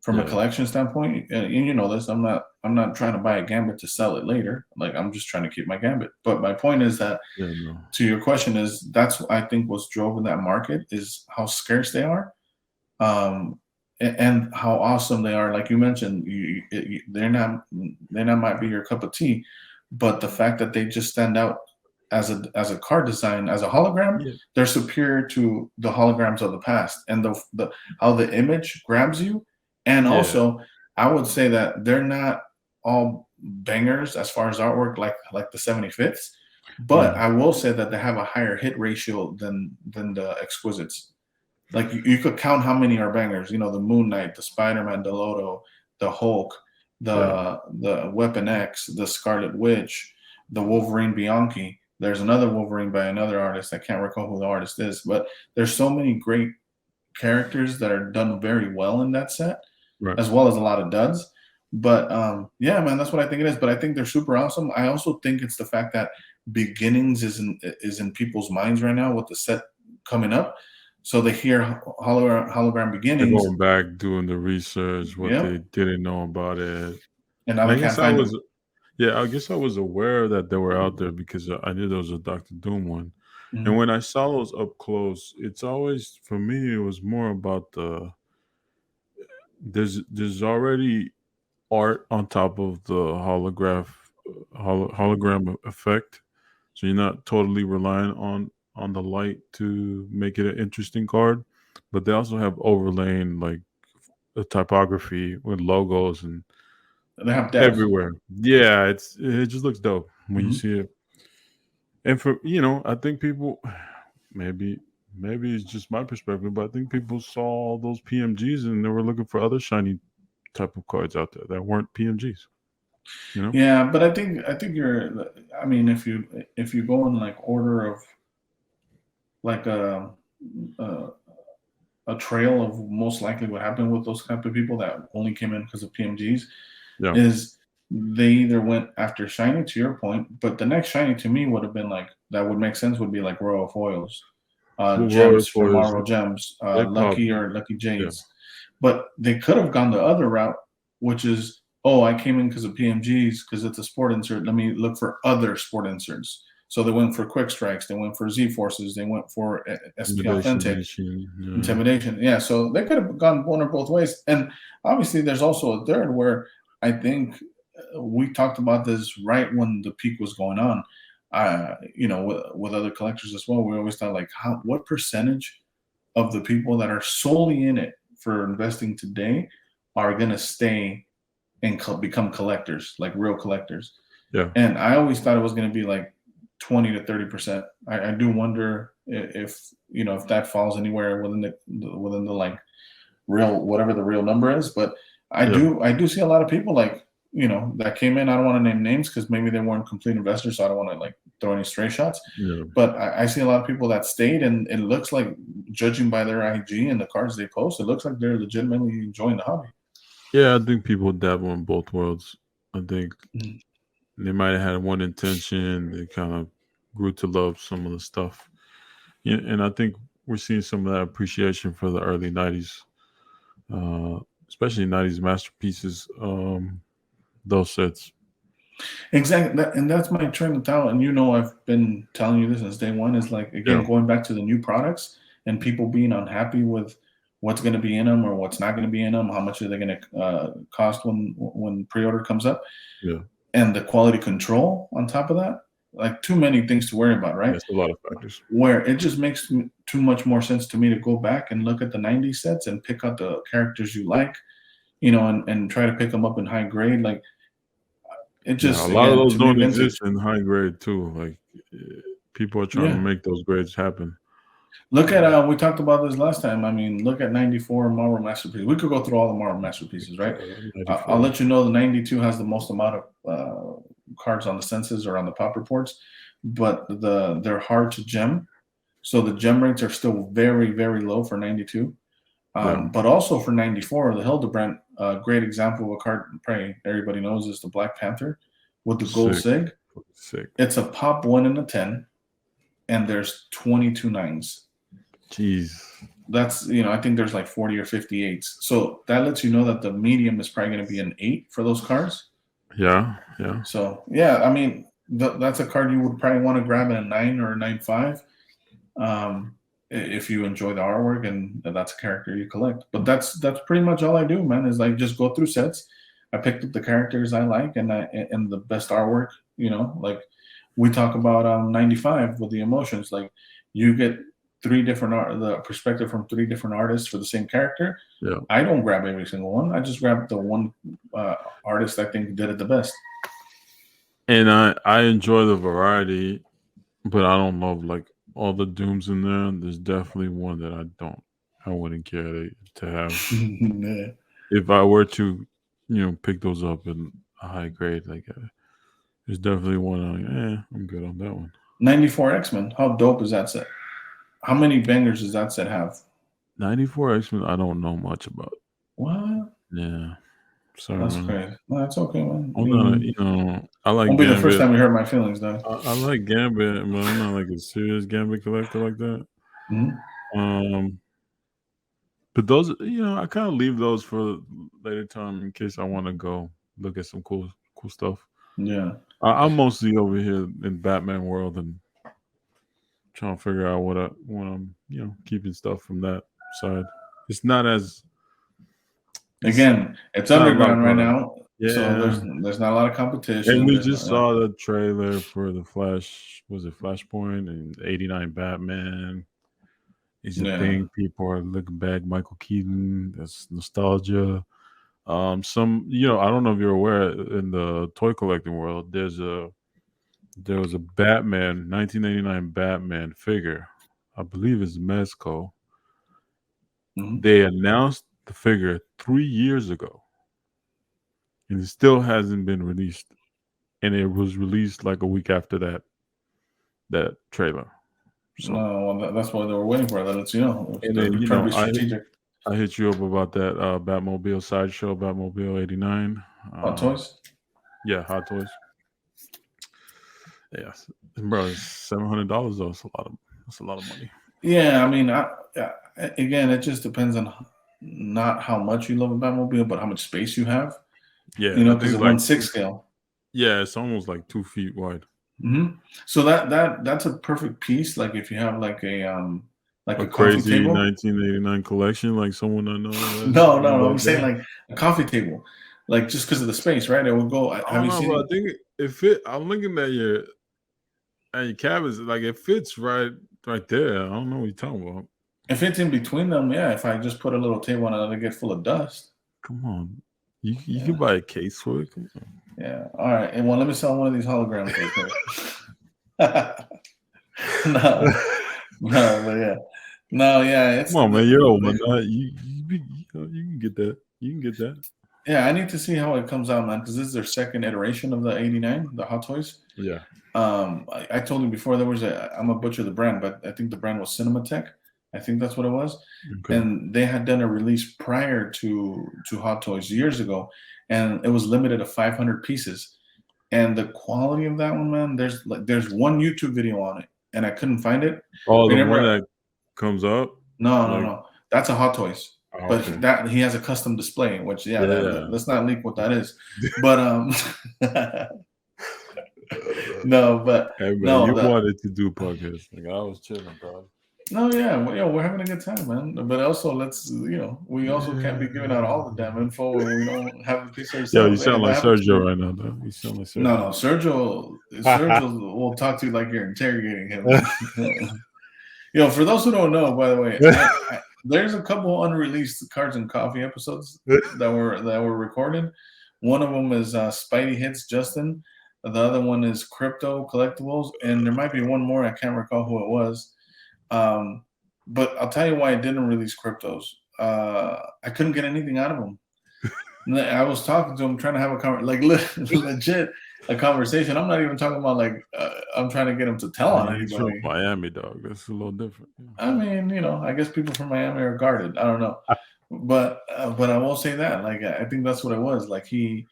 from a collection standpoint, and you know this. I'm not trying to buy a Gambit to sell it later. Like, I'm just trying to keep my Gambit. But my point is that, to your question, is that's what I think what's drove in that market is how scarce they are, and how awesome they are. Like you mentioned, they might be your cup of tea, but the fact that they just stand out as a card design, as a hologram, they're superior to the holograms of the past, and the how the image grabs you. And also, I would say that they're not all bangers as far as artwork, like the 75ths, but I will say that they have a higher hit ratio than the exquisites. Like, you could count how many are bangers. You know, the Moon Knight, the Spider-Man, the Loto, the Hulk, the Weapon X, the Scarlet Witch, the Wolverine Bianchi. There's another Wolverine by another artist. I can't recall who the artist is, but there's so many great characters that are done very well in that set, as well as a lot of duds. But yeah, man, that's what I think it is. But I think they're super awesome. I also think it's the fact that Beginnings is in people's minds right now with the set coming up. So they hear hologram Beginnings. They're going back doing the research, what they didn't know about it. And now they can't find them. I guess I was aware that they were out there because I knew there was a Dr. Doom one. And when I saw those up close, it's always, for me, it was more about there's already art on top of the hologram effect, so you're not totally reliant on the light to make it an interesting card. But they also have overlaying like the typography with logos, and they have depth everywhere. Yeah, it just looks dope when you see it. And for I think people, maybe it's just my perspective, but I think people saw all those PMGs and they were looking for other shiny type of cards out there that weren't PMGs. Yeah, but I think you're. I mean, if you go in like order of like a trail of most likely what happened with those type of people that only came in because of PMGs, is they either went after shiny, to your point, but the next shiny to me would have been like, that would make sense, would be like Royal Foils, gems from Marvel Gems, Lucky or Lucky Jades. But they could have gone the other route, which is, I came in because of PMGs, because it's a sport insert. Let me look for other sport inserts. So they went for Quick Strikes, they went for Z Forces, they went for SP Authentic, Intimidation. Yeah, so they could have gone one or both ways. And obviously, there's also a third where I think we talked about this right when the peak was going on. With other collectors as well, we always thought like, what percentage of the people that are solely in it for investing today are going to stay and become collectors, like real collectors. Yeah. And I always thought it was going to be like 20 to 30%. I do wonder if that falls anywhere within the like real, whatever the real number is. But I do see a lot of people like, that came in. I don't want to name names because maybe they weren't complete investors, so I don't want to like throw any stray shots. Yeah. But I see a lot of people that stayed, and it looks like, judging by their IG and the cards they post, it looks like they're legitimately enjoying the hobby. Yeah, I think people dabble in both worlds. I think they might have had one intention. They kind of grew to love some of the stuff. Yeah, and I think we're seeing some of that appreciation for the early 90s, especially 90s masterpieces, those sets. Exactly. And that's my train of thought. And I've been telling you this since day one, is like, again, going back to the new products and people being unhappy with what's going to be in them or what's not going to be in them, how much are they going to cost when pre-order comes up, and the quality control on top of that. Like, too many things to worry about, right? That's a lot of factors. Where it just makes too much more sense to me to go back and look at the 90s sets and pick out the characters you like, and try to pick them up in high grade. Like, it just, a lot of those don't exist in high grade too. Like, people are trying to make those grades happen. Look at we talked about this last time. I mean, look at 94 Marvel Masterpieces. We could go through all the Marvel Masterpieces, right? I'll let you know the 92 has the most amount of cards on the census or on the pop reports, but they're hard to gem. So the gem rates are still very, very low for 92. But also for 94, the Hildebrand, great example of a card probably everybody knows is the Black Panther with the gold sig. Sick. It's a pop 1 in a 10, and there's 22 9s. Jeez. That's, I think there's like 40 or 58s. So that lets you know that the medium is probably going to be an 8 for those cards. Yeah. So, yeah, I mean, that's a card you would probably want to grab at a 9 or a 9.5. If you enjoy the artwork and that's a character you collect. But that's pretty much all I do, man, is like just go through sets. I picked up the characters I like and the best artwork, like we talk about 95 with the emotions. Like you get the perspective from 3 different artists for the same character. Yeah. I don't grab every single one. I just grab the one artist I think did it the best. And I enjoy the variety, but I don't love like all the Dooms in there. There's definitely one that I wouldn't care to have. Yeah. If I were to, pick those up in a high grade, like there's definitely one. I'm good on that one. 94 X-Men. How dope is that set? How many bangers does that set have? 94 X-Men. I don't know much about. What? Yeah. Sorry, That's man. crazy. No, that's okay, man. I'm not, I like. Won't be the first time you hurt my feelings, though. I like Gambit, but I'm not like a serious Gambit collector like that. Mm-hmm. But those, I kind of leave those for later time in case I want to go look at some cool stuff. Yeah. I'm mostly over here in Batman world and trying to figure out what I'm, keeping stuff from that side. It's not as. It's underground right now. Yeah. So there's not a lot of competition. And we just saw the trailer for the Flash. Was it Flashpoint and 89 Batman? Is a thing. People are looking back. Michael Keaton. That's nostalgia. Some, I don't know if you're aware, in the toy collecting world, there was a Batman 1989 Batman figure. I believe it's Mezco. Mm-hmm. They announced the figure 3 years ago, and it still hasn't been released. And it was released like a week after that trailer. So no, that's why they were waiting for. That lets you know. And then I hit you up about that Batmobile sideshow, Batmobile 89. Hot Toys. Yeah, Hot Toys. Yes, bro, $700 though. That's a lot of money. Yeah, I mean, again, it just depends on not how much you love a Batmobile, but how much space you have. Yeah, because it's 1/6 scale. Yeah, it's almost like 2 feet wide. Mm-hmm. So that's a perfect piece. Like if you have like a crazy table. 1989 collection, like someone I know. No. I'm saying like a coffee table, like just because of the space, right? It would go. I think it fit. I'm looking at your cabinets, like it fits right there. I don't know what you're talking about. It fits in between them. Yeah, if I just put a little table on it, it'll get full of dust. Come on, you can buy a case for it. Come on. Yeah. All right. And let me sell one of these holograms. No, but yeah. No, yeah. Come on, man. You're old, man. You can get that. You can get that. Yeah, I need to see how it comes out, man, because this is their second iteration of the 89, the Hot Toys. Yeah. I told you before I'm gonna butcher the brand, but I think the brand was Cinematech. I think that's what it was. Okay. And they had done a release prior to Hot Toys years ago, and it was limited to 500 pieces. And the quality of that one, man, there's one YouTube video on it, and I couldn't find it. Oh, the one that comes up? No. That's a Hot Toys. Oh, but okay. that he has a custom display, which let's not leak what that is. But no, but hey, man, no, you wanted to do podcast. Like, I was chilling, bro. No, yeah, we're having a good time, man. But also, we also can't be giving out all the damn info, and we don't have the piece ourselves. Yo, you sound like Sergio right now, though. You sound like Sergio. No, Sergio will talk to you like you're interrogating him. For those who don't know, by the way, there's a couple unreleased Cards and Coffee episodes that were recorded. One of them is Spidey Hits Justin. The other one is Crypto Collectibles, and there might be one more. I can't recall who it was. But I'll tell you why I didn't release Cryptos. I couldn't get anything out of them. I was talking to him, trying to have a conversation, like legit. a conversation. I'm not even talking about like I'm trying to get him to tell on He's from anybody. Miami, dog. That's a little different. I mean, I guess people from Miami are guarded. I don't know, but I will say that like I think that's what it was. Like he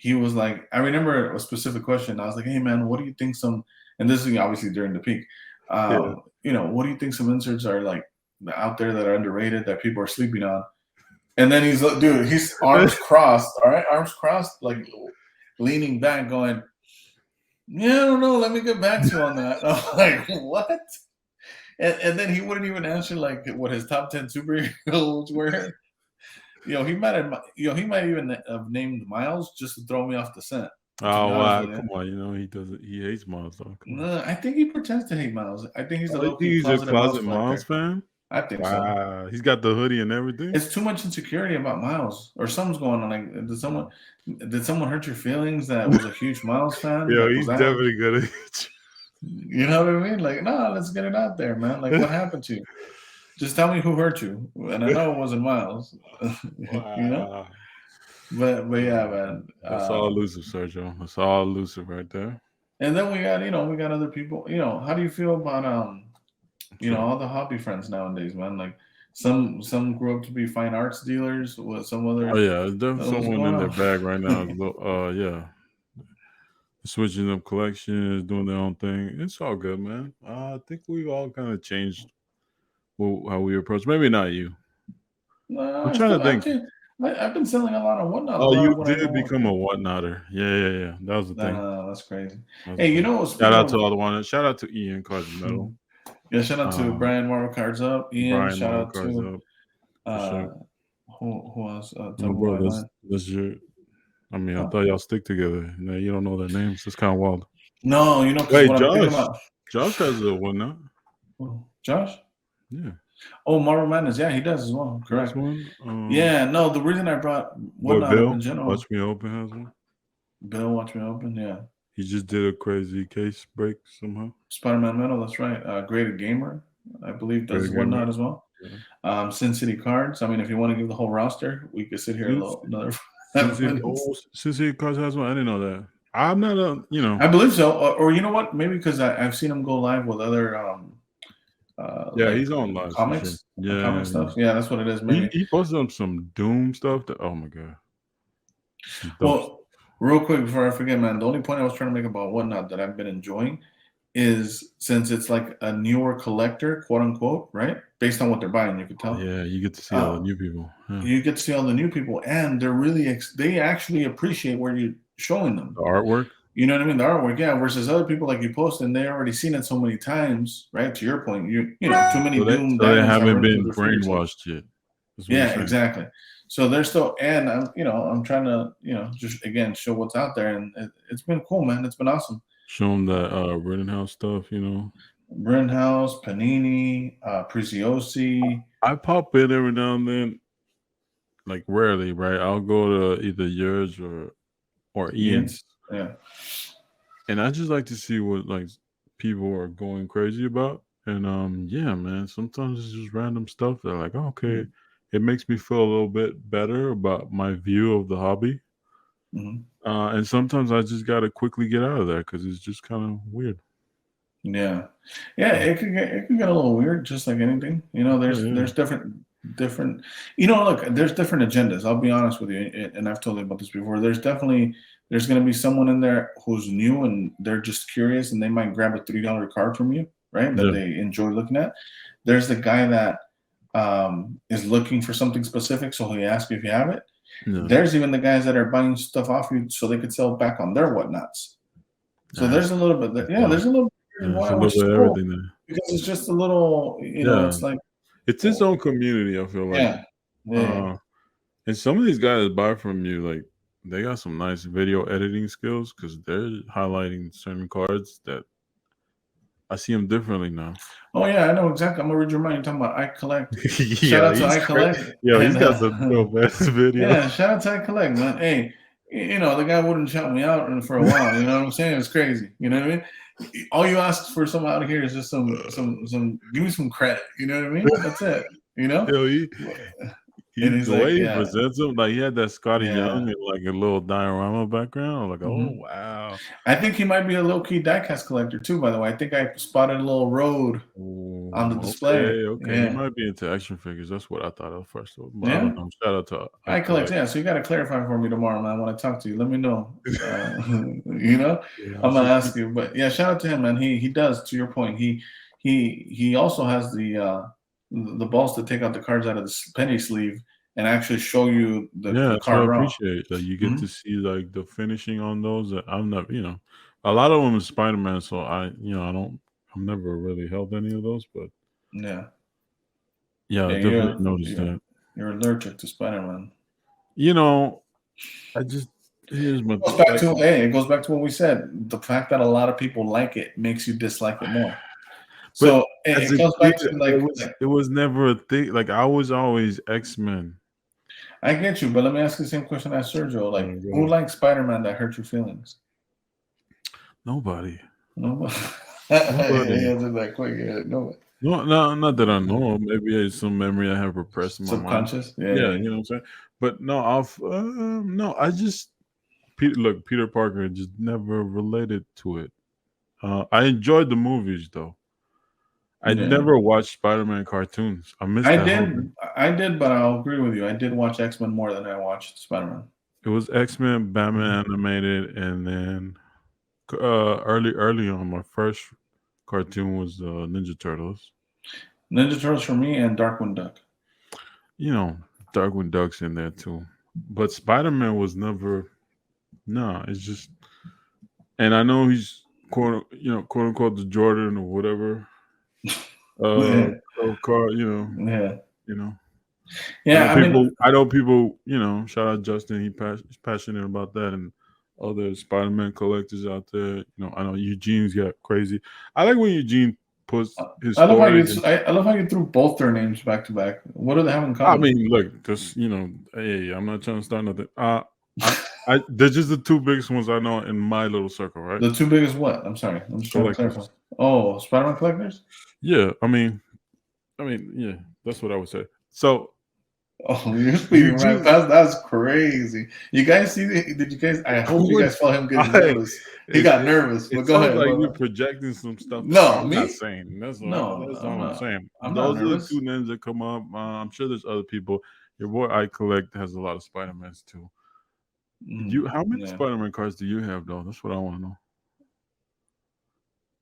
was like, I remember a specific question. I was like, hey man, what do you think some? And this is obviously during the peak. Yeah. What do you think some inserts are like out there that are underrated that people are sleeping on? And then he's like, dude, his arms crossed, all right, arms crossed, like leaning back, going, yeah, I don't know. Let me get back to you on that. I'm like, what? And then he wouldn't even answer like what his top 10 superheroes were. He might even have named Miles just to throw me off the scent. To be Oh honest wow, with you. come on. He doesn't. He hates Miles, though. Come on. No, I think he pretends to hate Miles. I think he's a Oh, you low think key he's a closeted Miles closet Miles collector. fan? I think so. Wow, he's got the hoodie and everything. It's too much insecurity about Miles, or something's going on. Like, did someone hurt your feelings that was a huge Miles fan? Yeah, Like, he's was that? definitely gonna. You know what I mean? Like, no, let's get it out there, man. Like, what happened to you? Just tell me who hurt you. And I know it wasn't Miles. Wow. But yeah, man. That's all elusive, Sergio. That's all elusive right there. And then we got other people. How do you feel about all the hobby friends nowadays, man? Like some grew up to be fine arts dealers with some other. Oh yeah, there's definitely What's someone going in their on? bag right now. Yeah, switching up collections, doing their own thing. It's all good, man. I think we've all kind of changed how we approach. Maybe not you. No, I'm trying to think. I've been selling a lot of whatnot. A Oh, lot you of what I did know. become a whatnotter. Yeah. That was the thing. That's crazy. That was Hey, the thing. Shout Shout out to all the one. Shout out to Ian Cards Metal. Yeah, shout out to Brian Marvel Cards Up, Ian. Brian Shout Marvel out Cards to Up. For sure. who else? No, bro, that's your. I mean, I thought y'all stick together. No, you don't know their names. It's kind of wild. No, because Wait, what I'm thinking Josh. about. Josh has a whatnot. Josh? Yeah. Oh, Marvel Madness. Yeah, he does as well. Correct. Yeah, no, the reason I brought whatnot up in general. Watch Me Open has one. Bill, Watch Me Open. Yeah. He just did a crazy case break somehow. Spider-Man Metal. That's right. Graded Gamer, I believe, does whatnot as well. Yeah. Sin City Cards. I mean, if you want to give the whole roster, we could sit here another. Sin City Cards has one. I didn't know that. I'm not I believe so, or you know what? Maybe because I've seen him go live with other. Yeah, he's on live. Comics. Sure. Yeah, comic stuff. Yeah, that's what it is. Maybe he posted some Doom stuff. Oh my god. Well, real quick before I forget, man, the only point I was trying to make about whatnot that I've been enjoying is since it's like a newer collector, quote unquote, right? Based on what they're buying, you could tell. Yeah, you get to see all the new people. Yeah. You get to see all the new people, and they're really they actually appreciate where you're showing them the artwork. You know what I mean? The artwork, yeah. Versus other people like you post, and they already seen it so many times, right? To your point, too many Doom. They haven't been brainwashed yet. Yeah, exactly. So they're still, and I'm trying to, just again show what's out there, and it's been cool, man. It's been awesome. Show them that Rittenhouse stuff, Rittenhouse, Panini, Preziosi. I pop in every now and then, like rarely, right? I'll go to either yours or Ian's. Yeah. And I just like to see what like people are going crazy about. And yeah, man, sometimes it's just random stuff that like, okay, it makes me feel a little bit better about my view of the hobby. Mm-hmm. And sometimes I just gotta quickly get out of there because it's just kind of weird. Yeah, it could get a little weird, just like anything. There's different. Look, there's different agendas. I'll be honest with you, and I've told you about this before. There's going to be someone in there who's new and they're just curious, and they might grab a $3 card from you, right? That they enjoy looking at. There's the guy that is looking for something specific, so he asks you if you have it. Yeah. There's even the guys that are buying stuff off you so they could sell back on their whatnots. So there's a little bit. There's a little. Which is cool, everything there. Because it's just a little, it's like it's its own community. I feel like, and some of these guys buy from you, like they got some nice video editing skills because they're highlighting certain cards that I see them differently now. Oh yeah, I know exactly. I'm gonna read your mind. You're talking about I Collect. Shout out to I Collect. Yeah, he's got the best video. Yeah, shout out to I Collect, man. Hey, the guy wouldn't shout me out for a while. You know what I'm saying? It's crazy. You know what I mean? All you ask for someone out here is just some give me some credit. You know what I mean? That's it. And he's The like, way he yeah, presents him, like he had that Scotty Young yeah. and like a little diorama background. I'm like, oh Hmm. wow. I think he might be a low key diecast collector too. By the way, I think I spotted a little road on the display. Okay. He Yeah, might be into action figures. That's what I thought of first. But I yeah. don't know. Shout out to I I collect. collect. Yeah, so you got to clarify for me tomorrow, man. When I talk to you, let me know. You know, Yeah, I I'm gonna should ask you. But yeah, shout out to him, man. He does. To your point, he also has the balls to take out the cards out of the penny sleeve and actually show you yeah, the that's what I card raw. appreciate. That you get Hmm. to see like the finishing on those. That I'm not, a lot of them is Spider Man. So I've never really held any of those, but Yeah, yeah, I yeah. definitely noticed that. You're allergic to Spider Man. You know, I just here's my Goes thing. back Like, to hey, it goes back to what we said. The fact that a lot of people like it makes you dislike it more. but So as it a comes kid, back to like it was never a thing. Like I was always X-Men. I get you, but let me ask you the same question as Sergio. Like, Go who ahead. likes Spider Man that hurt your feelings? Nobody. No, he Nobody. answered that quick. Yeah, no, No, no, not that I know of. Maybe it's some memory I have repressed in my mind. subconscious. Yeah, Yeah, yeah, you know what I'm saying. But no, no. I just Peter Parker just never related to it. I enjoyed the movies though. I yeah. never watched Spider-Man cartoons. I missed I that whole did, thing. I did, but I'll agree with you. I did watch X Men more than I watched Spider Man. It was X-Men, Mhm. Batman animated, and then early on, my first cartoon was Ninja Turtles. Ninja Turtles for me and Darkwing Duck. You know, Darkwing Duck's in there too. But Spider-Man was never. No, it's just, and I know he's quote unquote the Jordan or whatever. Yeah, Car. yeah, You know. yeah. I mean, I know people. Shout out Justin. He's passionate about that, and other Spider-Man collectors out there. I know Eugene's got crazy. I like when Eugene puts his I love how you. stories. I love how you threw both their names back to back. What do they have in I common? mean, look, just hey, I'm not trying to start nothing. They're just the two biggest ones I know in my little circle, right? The two biggest what? I'm sorry. I'm just trying to clarify. Collectors. Oh, Spider Man collectors. Yeah, yeah, that's what I would say. So Oh, you're speeding right Eugene, past. That's crazy. You guys see? Did you guys? I hope you what? guys saw him getting I, nervous. He it, got it nervous. it But go sounds ahead. like you're projecting some stuff that No, I'm not me? saying. No, That's I'm all I'm not. saying. I'm not Those are the two nervous. names that come up. I'm sure there's other people. Your boy I collect has a lot of Spider-Mans too. How many Yeah. Spider-Man cards do you have though? That's what I want to know.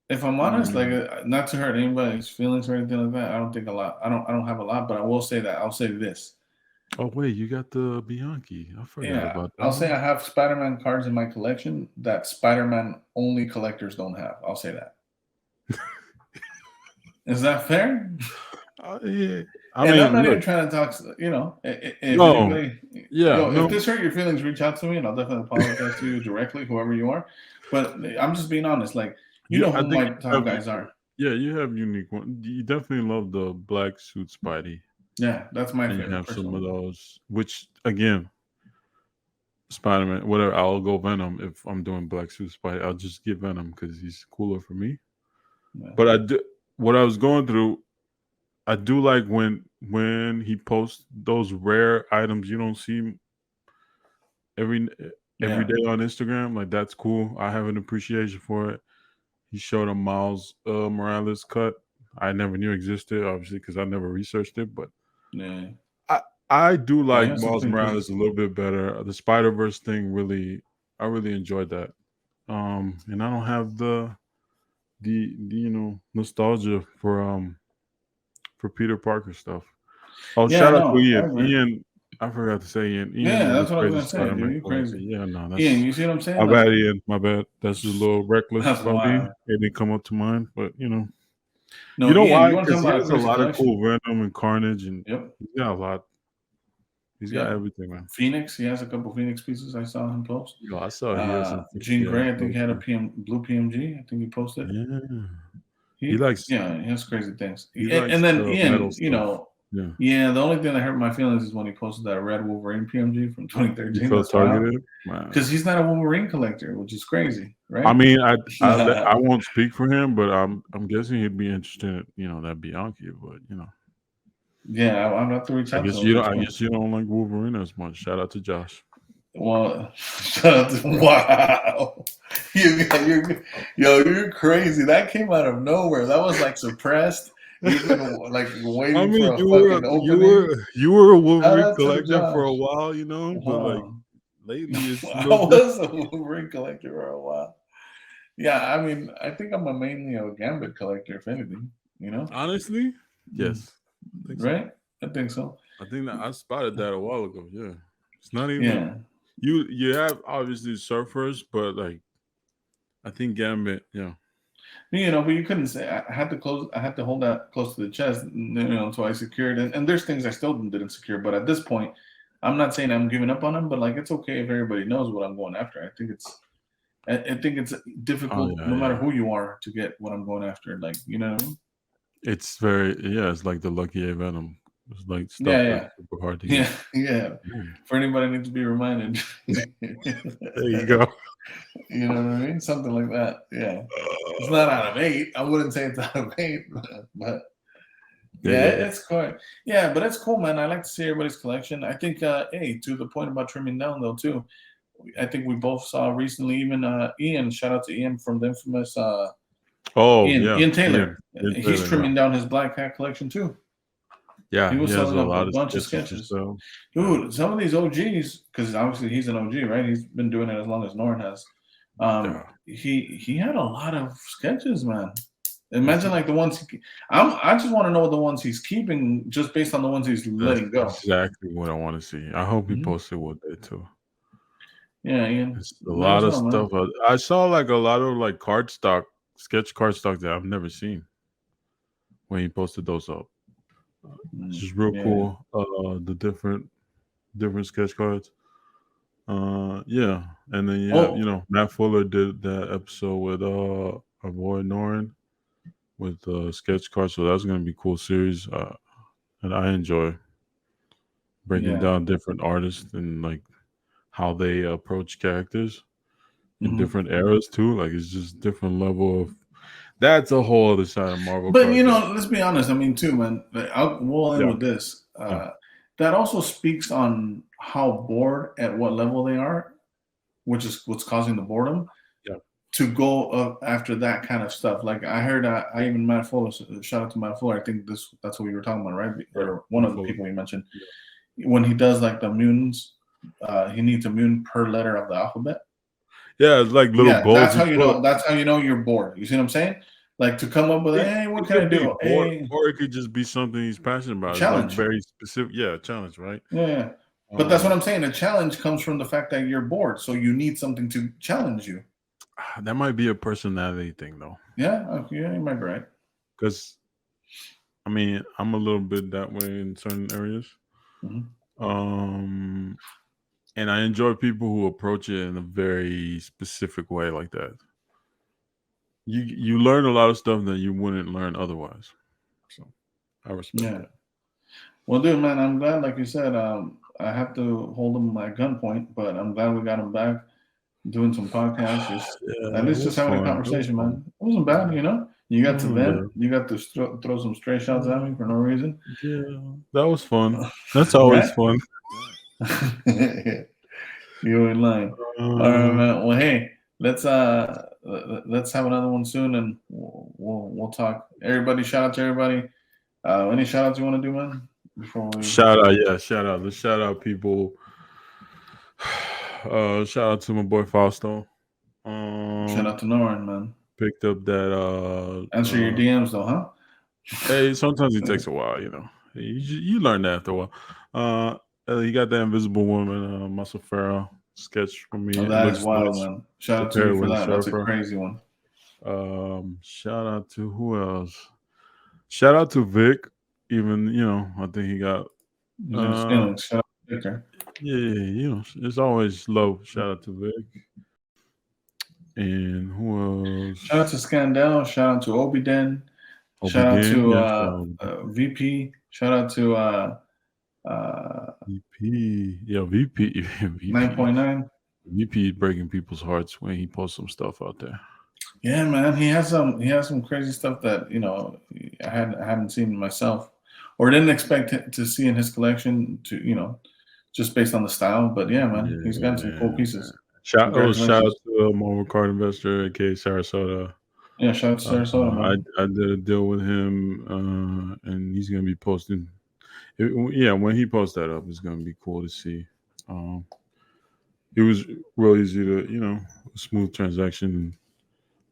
If I'm honest, like Mm. not to hurt anybody's feelings or anything like that, I don't think a lot. I don't have a lot, but I will say that I'll say this. Oh wait, you got the Bianchi. I forgot Yeah, about that I'll say one. I have Spider-Man cards in my collection that Spider-Man only collectors don't have. I'll say that. Is that fair? Yeah. I And I'm mean, not look. even trying to talk. If No. anybody, Yeah. if No. this hurt your feelings, reach out to me, and I'll definitely apologize to you directly, whoever you are. But I'm just being honest. Like you know I who think my you top have. guys are. Yeah, you have unique one. You definitely love the black suit Spidey, Yeah, that's my and you favorite have some of personally. those. Which again, Spider Man, whatever. I'll go Venom if I'm doing black suit Spidey. I'll just get Venom because he's cooler for me. Yeah, But I do what I was going through. I do like when he posts those rare items you don't see every every yeah, day on Instagram. Like that's cool. I have an appreciation for it. He showed a Miles Morales cut. I never knew existed, obviously, because I never researched it. But yeah. I I do No, he like has some Miles clean Morales pieces. a little bit better. The Spider Verse thing I really enjoyed that. And I don't have the nostalgia for Peter Parker stuff. Oh, Yeah, shout out to no, I Ian. agree. Ian, I forgot to say Ian. Ian Yeah, is a that's what I was crazy gonna say, Spider dude. Man You collector. crazy. Yeah, no, Ian, that's you see what I'm my saying? Like bad, Ian. My bad. That's a little reckless that's by me. wild. It didn't come up to mind, but you No, know Ian, why? you want to talk Because he about a has a crazy lot of collection? cool Venom and Carnage, and Yep. he's got a lot. He's got Yeah. everything, man. Phoenix, he has a couple Phoenix pieces I saw him post. I saw he has some. Jean Yeah, Grey, I think he those had a too. blue PMG. I think he posted. Yeah, he He, likes yeah, he has crazy things. he And likes then the metal Ian, stuff. Yeah, yeah, the only thing that hurt my feelings is when he posted that red Wolverine PMG from you 2013. felt That's wild. targeted, man. Because he's not a Wolverine collector, which is crazy, I right? mean, I won't speak for him, but I'm guessing he'd be interested in that Bianchi, but. Yeah, I'm gonna have to reach I out to guess him you at don't. this I point. guess you don't like Wolverine as much. Shout out to Josh. Well, shout out to wow, you're crazy. That came out of nowhere. That was like suppressed. You've been like I waiting mean, for a fucking opening. you were a Shout Wolverine out to collector for Josh. a while, you know, but like Wow, lately it's a I little bit. was a Wolverine collector for a while. Yeah, I mean, I think I'm mainly a Gambit collector, if anything. You know, Honestly, Mm, yes, I think so. right? I think so. I think that I spotted that a while ago. Yeah, it's not even Yeah. you. You have obviously surfers, but like I think Gambit. Yeah. But you couldn't say I had to close. I had to hold that close to the chest, so I secured. And there's things I still didn't secure. But at this point, I'm not saying I'm giving up on them. But like, it's okay if everybody knows what I'm going after. I think it's Oh difficult, yeah, no matter yeah. who you are, to get what I'm going after. Like, you know what I mean? It's very yeah. It's like the Lucky A Venom. It's like stuff Yeah, that's yeah, super hard to get. yeah, yeah. Mm. For anybody needs to be reminded. There you go. You know what I mean? Something like that. Yeah. It's not out of 8. I wouldn't say it's out of 8, but Yeah, yeah, yeah, yeah. it's quite. Yeah, but it's cool, man. I like to see everybody's collection. I think, hey, to the point about trimming down though, too. I think we both saw recently, even Ian. Shout out to Ian from the infamous Oh Ian yeah, Ian Taylor. Ian He's Taylor. Yeah, trimming down his black hat collection too. He yeah. He was has a selling up a lot of bunch of sketches to sketches. sell. Yeah. Dude, some of these OGs, because obviously he's an OG, right? He's been doing it as long as Norn has. Yeah. He had a lot of sketches, man. That's Imagine like the ones I just want to know the ones he's keeping just based on the ones he's that's letting go. exactly what I want to see. I hope he Mhm. posted one day too. Yeah, Ian. It's a Let lot us of know, man. stuff. I saw like a lot of like sketch card stock that I've never seen when he posted those up. It's just real Yeah. cool. The different sketch cards. Yeah, and then you have Oh, Matt Fuller did that episode with our boy Norin with sketch cards, so that's gonna be a cool series. And I enjoy breaking yeah. down different artists and like how they approach characters in Mhm. different eras too. Like it's just different level of. That's a whole other side of Marvel But cards. That let's be honest. I mean, too, man. Like, we'll end yeah, with this. yeah, That also speaks on how bored at what level they are, which is what's causing the boredom yeah. to go after that kind of stuff. Like I heard, I even Matt Fuller. Shout out to Matt Fuller. I think that's what you were talking about, right? Yeah, Or one Matt of the Fuller. people you mentioned Yeah. when he does like the mutants. He needs a mutant per letter of the alphabet. Yeah, it's like little Yeah, goals that's he how you put. know. That's how you know you're bored. You see what I'm saying? Like to come up with, hey, what It can I could be do? bored, Hey, or it could just be something he's passionate about. It's like challenge. very specific. Yeah, challenge, right? Yeah, yeah. But that's what Um, I'm saying. A challenge comes from the fact that you're bored, so you need something to challenge you. that might be a personality thing though, Yeah, okay, yeah, you might be right. because I mean, I'm a little bit that way in certain areas. Mhm. Um, and I enjoy people who approach it in a very specific way like that. You learn a lot of stuff that you wouldn't learn otherwise. So I respect Yeah. that. Well, dude, man, I'm glad. Like you said, I have to hold him at gunpoint, but I'm glad we got him back doing some podcasts. Just at Yeah, it least just was having a fun. It was conversation, fun. man. It wasn't bad, you know. You It got to wasn't vent. bad. You got to throw some stray shots at me for no reason, Yeah, that was fun. That's always right? fun. You ain't lying. All right, Uh, man. Well, hey, let's have another one soon, and we'll talk. Everybody, shout out to everybody. Any shout outs you want to do, man? Before we shout out, yeah, shout out. Let's shout out people. Shout out to my boy Fausto. shout out to Norin, man. Picked up that. Answer your DMs though, huh? Hey, sometimes it takes a while, you know. You learn that after a while. You got that Invisible Woman, Muscle Pharaoh sketch for me. Oh, It that is looks wild, nice man. Shout to out to pair you for with a that. That's a surfer. crazy one. Shout out to who else? Shout out to Vic. Even I think he got. He's in his Uh, feelings. Shout out to Victor. yeah, it's always love. Shout out to Vic. And who Shout out to else? Scandal. Shout out to Obiden. Obi Shout out Dan. to Yeah, shout out VP. Shout out to VP. Yeah, VP. VP. 9.9. VP breaking people's hearts when he posts some stuff out there. Yeah, man. He has some crazy stuff that I hadn't seen myself. or didn't expect to see in his collection. Just based on the style. But yeah, man, he's got some cool pieces. Shout out Congratulations. to Marvel Card Investor, aka Sarasota. Yeah, shout out to Sarasota, man. I did a deal with him, and he's gonna be posting. When he posts that up, it's gonna be cool to see. It was real easy to, a smooth transaction.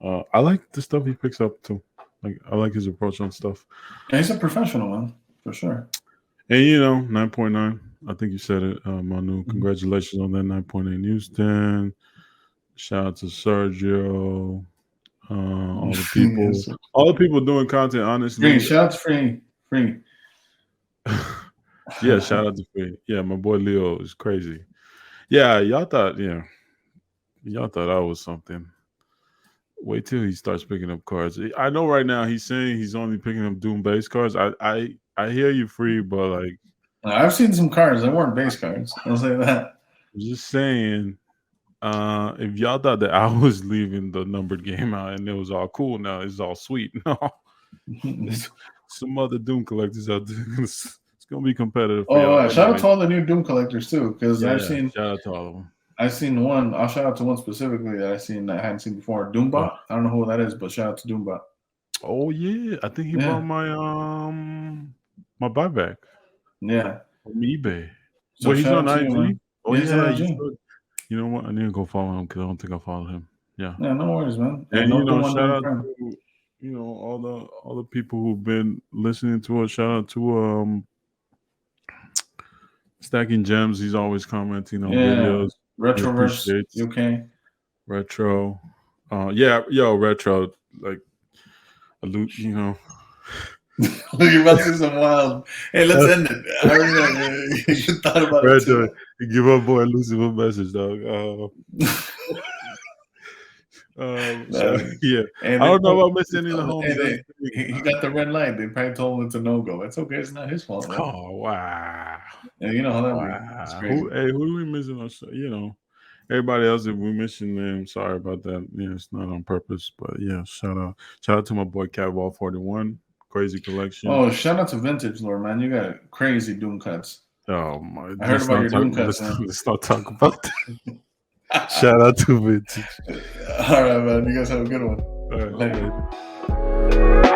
I like the stuff he picks up too. Like I like his approach on stuff. Yeah, he's a professional, man, for sure. And 9.9. I think you said it, Manu. Congratulations on that 9.8 Houston. Shout out to Sergio. All the people, all the people doing content. Honestly, free shouts, free. Yeah, shout out to free. Yeah, my boy Leo is crazy. Yeah, y'all thought I was something. Wait till he starts picking up cards. I know right now he's saying he's only picking up Doom base cards. I hear you, free, but like I've seen some cards that weren't base cards. I'll say that. I'm just saying. If y'all thought that I was leaving the numbered game out and it was all cool, now it's all sweet. No, some other Doom collectors out there. It's gonna be competitive. Shout out to all the new Doom collectors too, because I've seen. Shout out to all of them. I've seen one. I'll shout out to one specifically that I hadn't seen before. Doombot. I don't know who that is, but shout out to Doombot. Oh yeah, I think he bought my my buyback. Yeah, on eBay. So he's on IG. He's on IG. You know what? I need to go follow him because I don't think I followed him. Yeah. Yeah, no worries, man. And shout out to all the people who've been listening to us. Shout out to Stacking Gems. He's always commenting on videos. Retroverse UK. Retro. Retro. Like You're about to do some wild. Hey, let's end it. I already know. You thought about it too. Give our boy Lucy a message, dog. I don't know about missing any of the homies. He got the red light. They probably told him it's a no-go. It's okay. It's not his fault. Right? Oh, wow. Yeah, you know how that be. Who do we missing? Everybody else, if we missing them, sorry about that. Yeah, it's not on purpose. But yeah, shout out to my boy Catwall 41. Crazy collection. Oh, shout out to Vintage Lord, man. You got crazy Doom cuts. Oh my! I heard about your Doom cuts. Let's not talk about that. Shout out to Vintage. All right, man. You guys have a good one. All right.